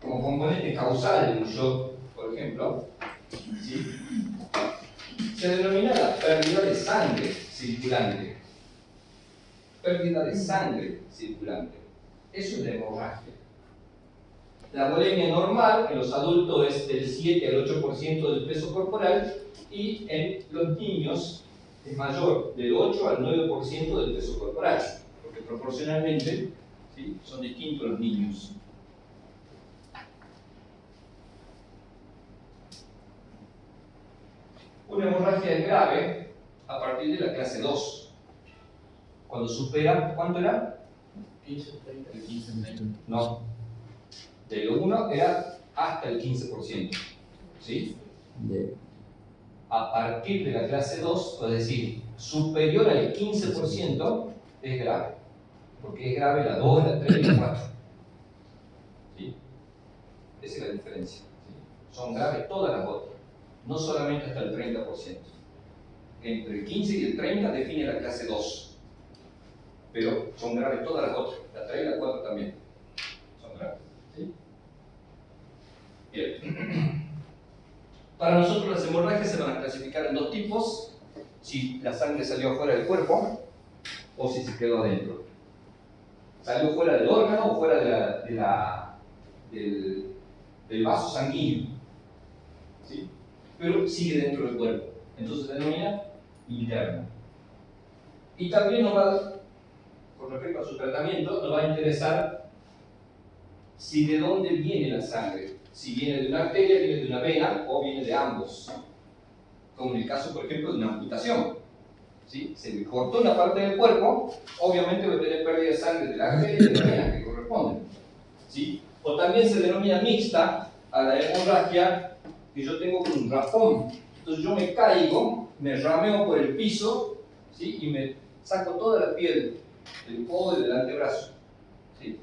S1: como componente causal de un shock, por ejemplo, ¿sí? Se denomina la pérdida de sangre circulante. Pérdida de sangre circulante. Eso es la hemorragia. La volemia normal en los adultos es del 7 al 8% del peso corporal y en los niños es mayor, del 8 al 9% del peso corporal, porque proporcionalmente, ¿sí?, son distintos los niños. Una hemorragia es grave a partir de la clase 2. Cuando supera, ¿cuánto era?
S3: 15, 30.
S1: No. De lo 1 era hasta el 15%. ¿Sí? A partir de la clase 2, es decir, superior al 15%, es grave. Porque es grave la 2, la 3 y la 4. ¿Sí? Esa es la diferencia. ¿Sí? Son graves todas las otras. No solamente hasta el 30%. Entre el 15 y el 30 define la clase 2. Pero son graves todas las otras. La 3 y la 4 también. Son graves. ¿Sí? Bien. Para nosotros las hemorragias se van a clasificar en dos tipos: si la sangre salió fuera del cuerpo o si se quedó adentro. Salió fuera del órgano o fuera del vaso sanguíneo, ¿sí? Pero sigue dentro del cuerpo. Entonces se denomina interna. Y también nos va, con respecto a su tratamiento, nos va a interesar si de dónde viene la sangre. Si viene de una arteria, viene de una vena o viene de ambos. Como en el caso, por ejemplo, de una amputación. ¿Sí? Se le cortó una parte del cuerpo, obviamente va a tener pérdida de sangre de la arteria y de la vena que corresponden. ¿Sí? O también se denomina mixta a la hemorragia que yo tengo con un raspón. Entonces yo me caigo, me rameo por el piso, ¿sí?, y me saco toda la piel del codo y del antebrazo. ¿Sí?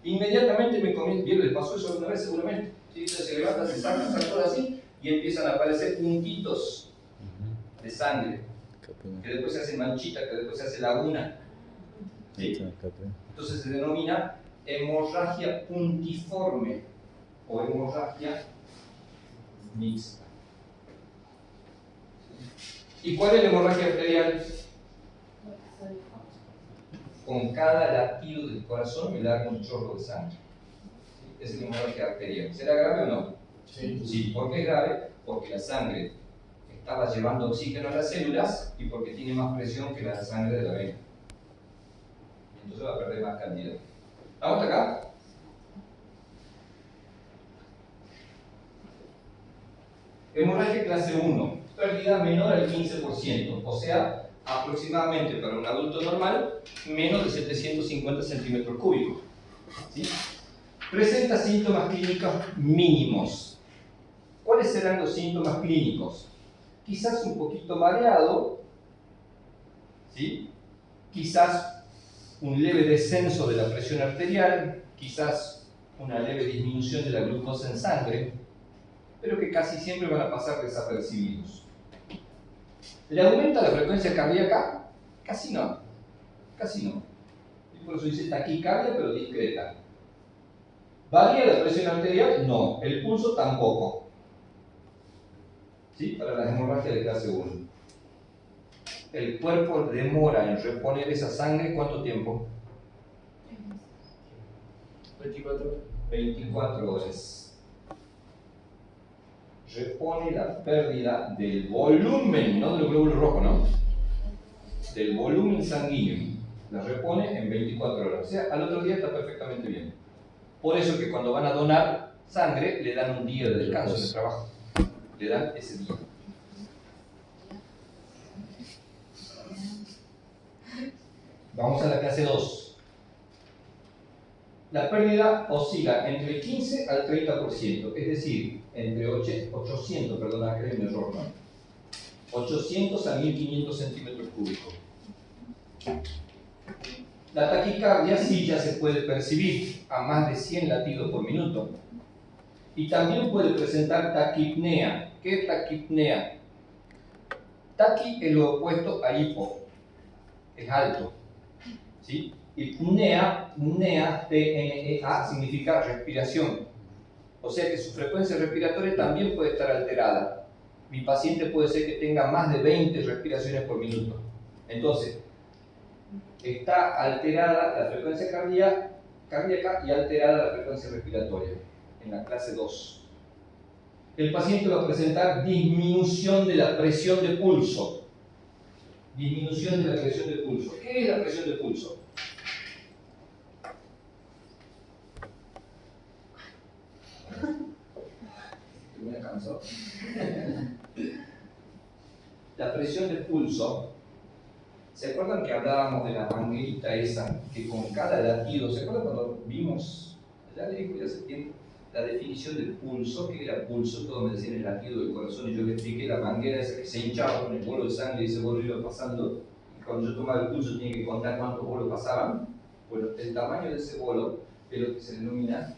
S1: Inmediatamente me comienza, bien, les pasó eso alguna vez seguramente. ¿Sí? Entonces se levanta, se saca todo así y empiezan a aparecer puntitos de sangre, que después se hace manchita, que después se hace laguna. ¿Sí? Entonces se denomina hemorragia puntiforme o hemorragia mixta. ¿Y cuál es la hemorragia arterial? Con cada latido del corazón me larga un chorro de sangre. ¿Sí? Es la hemorragia arterial. ¿Será grave o no?
S4: Sí.
S1: Sí. ¿Por qué es grave? Porque la sangre estaba llevando oxígeno a las células y porque tiene más presión que la sangre de la vena. Entonces va a perder más cantidad. ¿Estamos hasta acá? Hemorragia clase 1, pérdida menor al 15%, o sea, aproximadamente para un adulto normal, menos de 750 centímetros cúbicos. ¿Sí? Presenta síntomas clínicos mínimos. ¿Cuáles serán los síntomas clínicos? Quizás un poquito mareado, ¿sí? Quizás un leve descenso de la presión arterial, quizás una leve disminución de la glucosa en sangre, pero que casi siempre van a pasar desapercibidos. ¿Le aumenta la frecuencia cardíaca? Casi no. Casi no. Y por eso dice taquicardia, pero discreta. ¿Varía la presión arterial? No. El pulso tampoco. ¿Sí? Para las hemorragias de clase 1. El cuerpo demora en reponer esa sangre, ¿cuánto tiempo?
S3: 24 horas.
S1: 24 horas. Repone la pérdida del volumen, no del glóbulo rojo, ¿no? Del volumen sanguíneo. La repone en 24 horas. O sea, al otro día está perfectamente bien. Por eso que cuando van a donar sangre, le dan un día de descanso en el trabajo. Le dan ese día. Vamos a la clase 2. La pérdida oscila entre el 15 al 30%, es decir, entre 800, perdón, acá hay un error, ¿no? 800 a 1500 centímetros cúbicos. La taquicardia sí ya se puede percibir a más de 100 latidos por minuto. Y también puede presentar taquipnea. ¿Qué es taquipnea? Taqui es lo opuesto a hipo, es alto. ¿Sí? Y pnea, P-N-E-A, significa respiración. O sea que su frecuencia respiratoria también puede estar alterada. Mi paciente puede ser que tenga más de 20 respiraciones por minuto. Entonces, está alterada la frecuencia cardíaca y alterada la frecuencia respiratoria en la clase 2. El paciente va a presentar disminución de la presión de pulso. Disminución de la presión de pulso. ¿Qué es la presión de pulso? ¿Me cansó? La presión de pulso. ¿Se acuerdan que hablábamos de la manguerita esa? Que con cada latido, ¿se acuerdan cuando vimos, ya le digo ya hace tiempo, la definición del pulso? ¿Qué era pulso? Todos me decían el latido del corazón y yo le expliqué la manguera esa que se hinchaba con el bolo de sangre y ese bolo iba pasando. Y cuando yo tomaba el pulso tenía que contar cuántos bolos pasaban. Bueno, el tamaño de ese bolo es lo que se denomina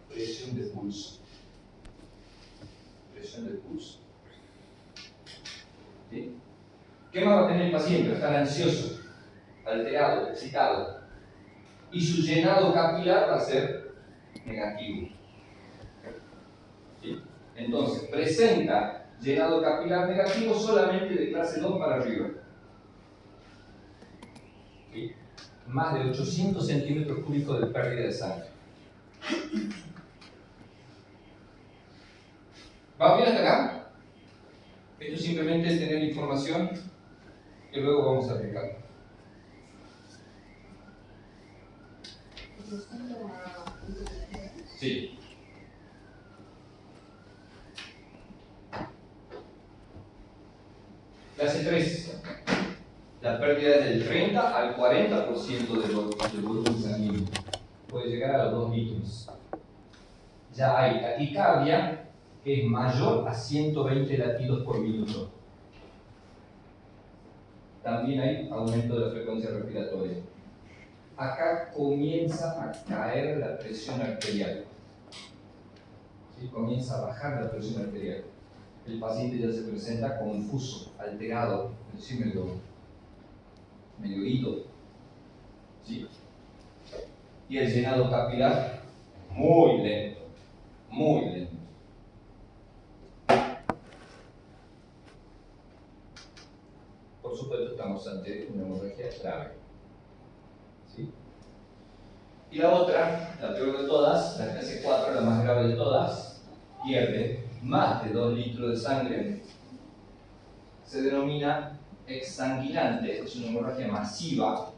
S1: presión de pulso. Presión de pulso. ¿Sí? ¿Qué más va a tener el paciente? Va a estar ansioso, alterado, excitado. Y su llenado capilar va a ser negativo. ¿Sí? Entonces, presenta llenado capilar negativo solamente de clase 2 para arriba. ¿Sí? Más de 800 centímetros cúbicos de pérdida de sangre. ¿Vamos bien hasta acá? Esto simplemente es tener información que luego vamos a aplicar. Sí. Clase 3. La pérdida es del 30 al 40% del volumen sanguíneo. Puede llegar a los 2 litros. Ya hay taquicardia, que es mayor a 120 latidos por minuto. También hay aumento de la frecuencia respiratoria. Acá comienza a caer la presión arterial. ¿Sí? Comienza a bajar la presión arterial. El paciente ya se presenta confuso, alterado, es decir, medio ido. ¿Sí? Y el llenado capilar muy lento, muy lento. Por supuesto, estamos ante una hemorragia grave. ¿Sí? Y la otra, la peor de todas, la clase 4, la más grave de todas, pierde más de 2 litros de sangre. Se denomina exsanguinante, es una hemorragia masiva.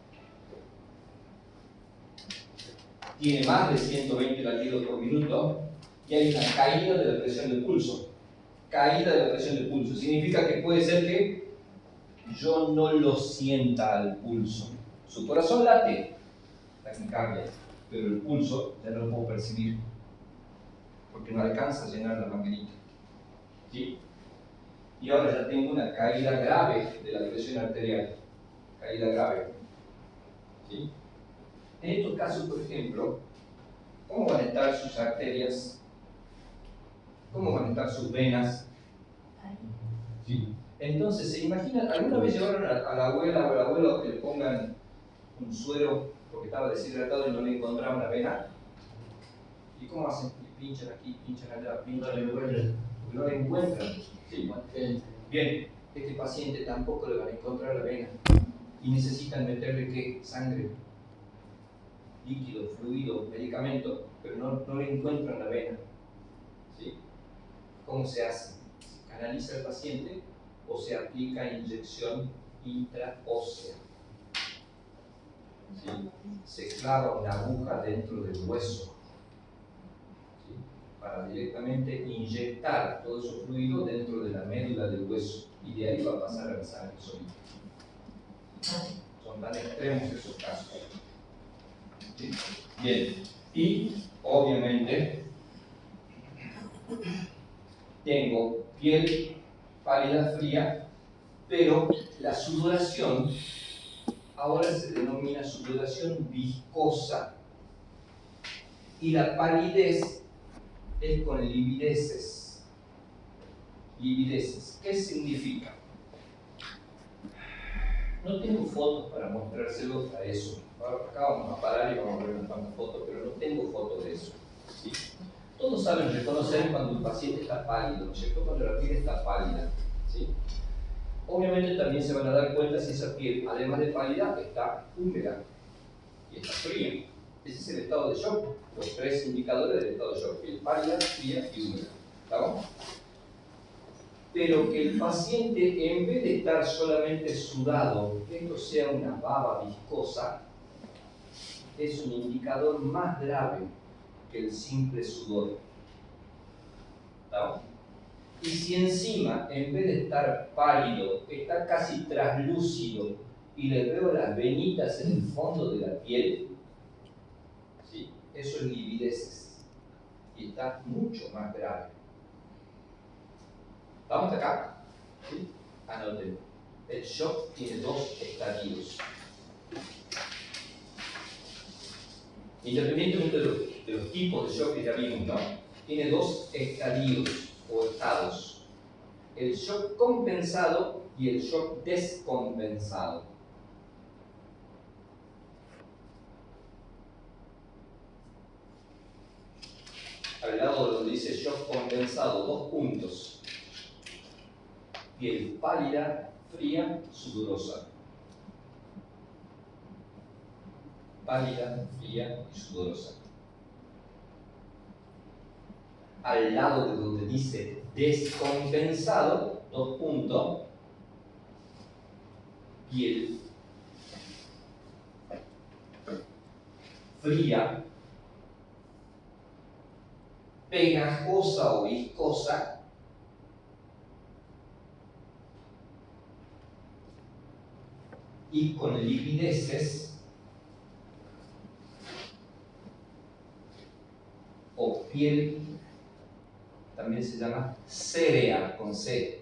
S1: Tiene más de 120 latidos por minuto y hay una caída de la presión de pulso. Caída de la presión de pulso significa que puede ser que yo no lo sienta al pulso. Su corazón late, taquicardia, pero el pulso ya no lo puedo percibir porque no alcanza a llenar la manguerita. ¿Sí? Y ahora ya tengo una caída grave de la presión arterial. Caída grave. ¿Sí? En estos casos, por ejemplo, ¿cómo van a estar sus arterias? ¿Cómo van a estar sus venas? ¿Sí? Entonces, ¿se imaginan? ¿Alguna vez llevaron a la abuela o al abuelo que le pongan un suero porque estaba deshidratado y no le encontraban la vena? ¿Y cómo hacen? Pinchan aquí, pinchan allá, pinchan allá, porque no la encuentran. Sí. Bien, este paciente tampoco le van a encontrar la vena y necesitan meterle ¿qué? Sangre, líquido, fluido, medicamento, pero no le encuentran la vena. ¿Sí? ¿Cómo se hace? ¿Se canaliza el paciente o se aplica inyección intraósea? ¿Sí? Se clava una aguja dentro del hueso, ¿sí? Para directamente inyectar todo ese fluido dentro de la médula del hueso y de ahí va a pasar a la sangre sólida. Son Son tan extremos esos casos. ¿Sí? Bien, y obviamente tengo piel pálida, fría, pero la sudoración ahora se denomina sudoración viscosa y la palidez es con livideces. Livideces, ¿qué significa? No tengo fotos para mostrárselos a eso. Acá vamos a parar y vamos a ver unas cuantas fotos, pero no tengo fotos de eso. ¿Sí? Todos saben reconocer cuando el paciente está pálido, ¿no es cierto? Cuando la piel está pálida. ¿Sí? Obviamente también se van a dar cuenta si esa piel, además de pálida, está húmeda y está fría. Ese es el estado de shock. Los tres indicadores del estado de shock: piel pálida, fría y húmeda. ¿Estamos? Pero que el paciente, en vez de estar solamente sudado, que esto sea una baba viscosa, es un indicador más grave que el simple sudor. ¿Estamos? Y si encima, en vez de estar pálido, está casi traslúcido y le veo las venitas en el fondo de la piel, ¿sí? Eso es livideces y está mucho más grave. ¿Estamos acá? ¿Sí? Anoten. El shock tiene dos estadios. Independientemente de los tipos de shock que ya vimos, ¿no? Tiene dos estadios o estados: el shock compensado y el shock descompensado. Al lado donde dice shock compensado, 2 puntos. Piel pálida, fría, sudorosa. Pálida, fría y sudorosa. Al lado de donde dice descompensado, 2 puntos, piel fría, pegajosa o viscosa, y con livideces o piel, también se llama cérea, con C,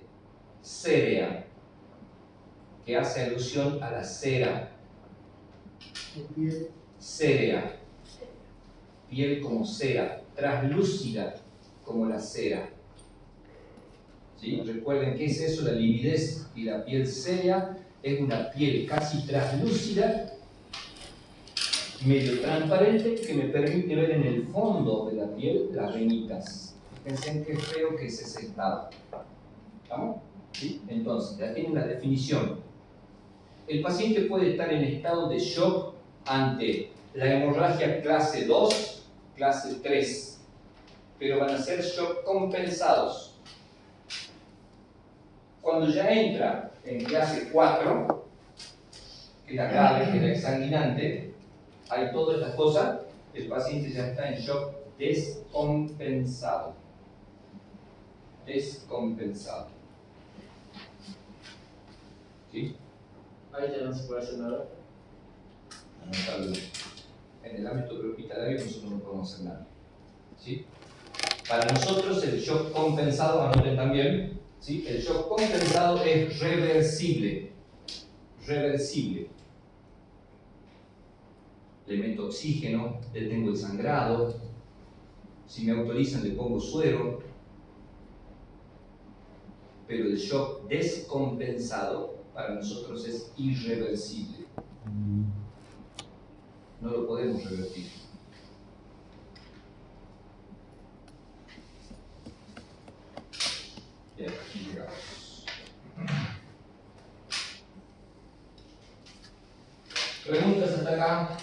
S1: cérea, que hace alusión a la cera. Cérea, piel como cera, traslúcida como la cera. ¿Sí? Recuerden qué es eso, la lividez y la piel cérea. Es una piel casi traslúcida, medio transparente, que me permite ver en el fondo de la piel las venitas. Fíjense en qué feo que es ese estado. ¿Estamos? ¿Sí? Entonces, ya tienen la definición. El paciente puede estar en estado de shock ante la hemorragia clase 2, clase 3, pero van a ser shock compensados. Cuando ya entra en clase 4, que es la grave, que es la exsanguinante, hay todas estas cosas, el paciente ya está en shock descompensado. Descompensado. ¿Sí?
S3: Ahí ya no se puede hacer nada.
S1: En el ámbito prehospitalario nosotros no podemos hacer nada. ¿Sí? Para nosotros el shock compensado, anoten también, ¿sí? El shock compensado es reversible. Reversible. Le meto oxígeno, detengo el sangrado, si me autorizan le pongo suero, pero el shock descompensado para nosotros es irreversible. No lo podemos revertir. Bien, aquí llegamos. ¿Preguntas hasta acá?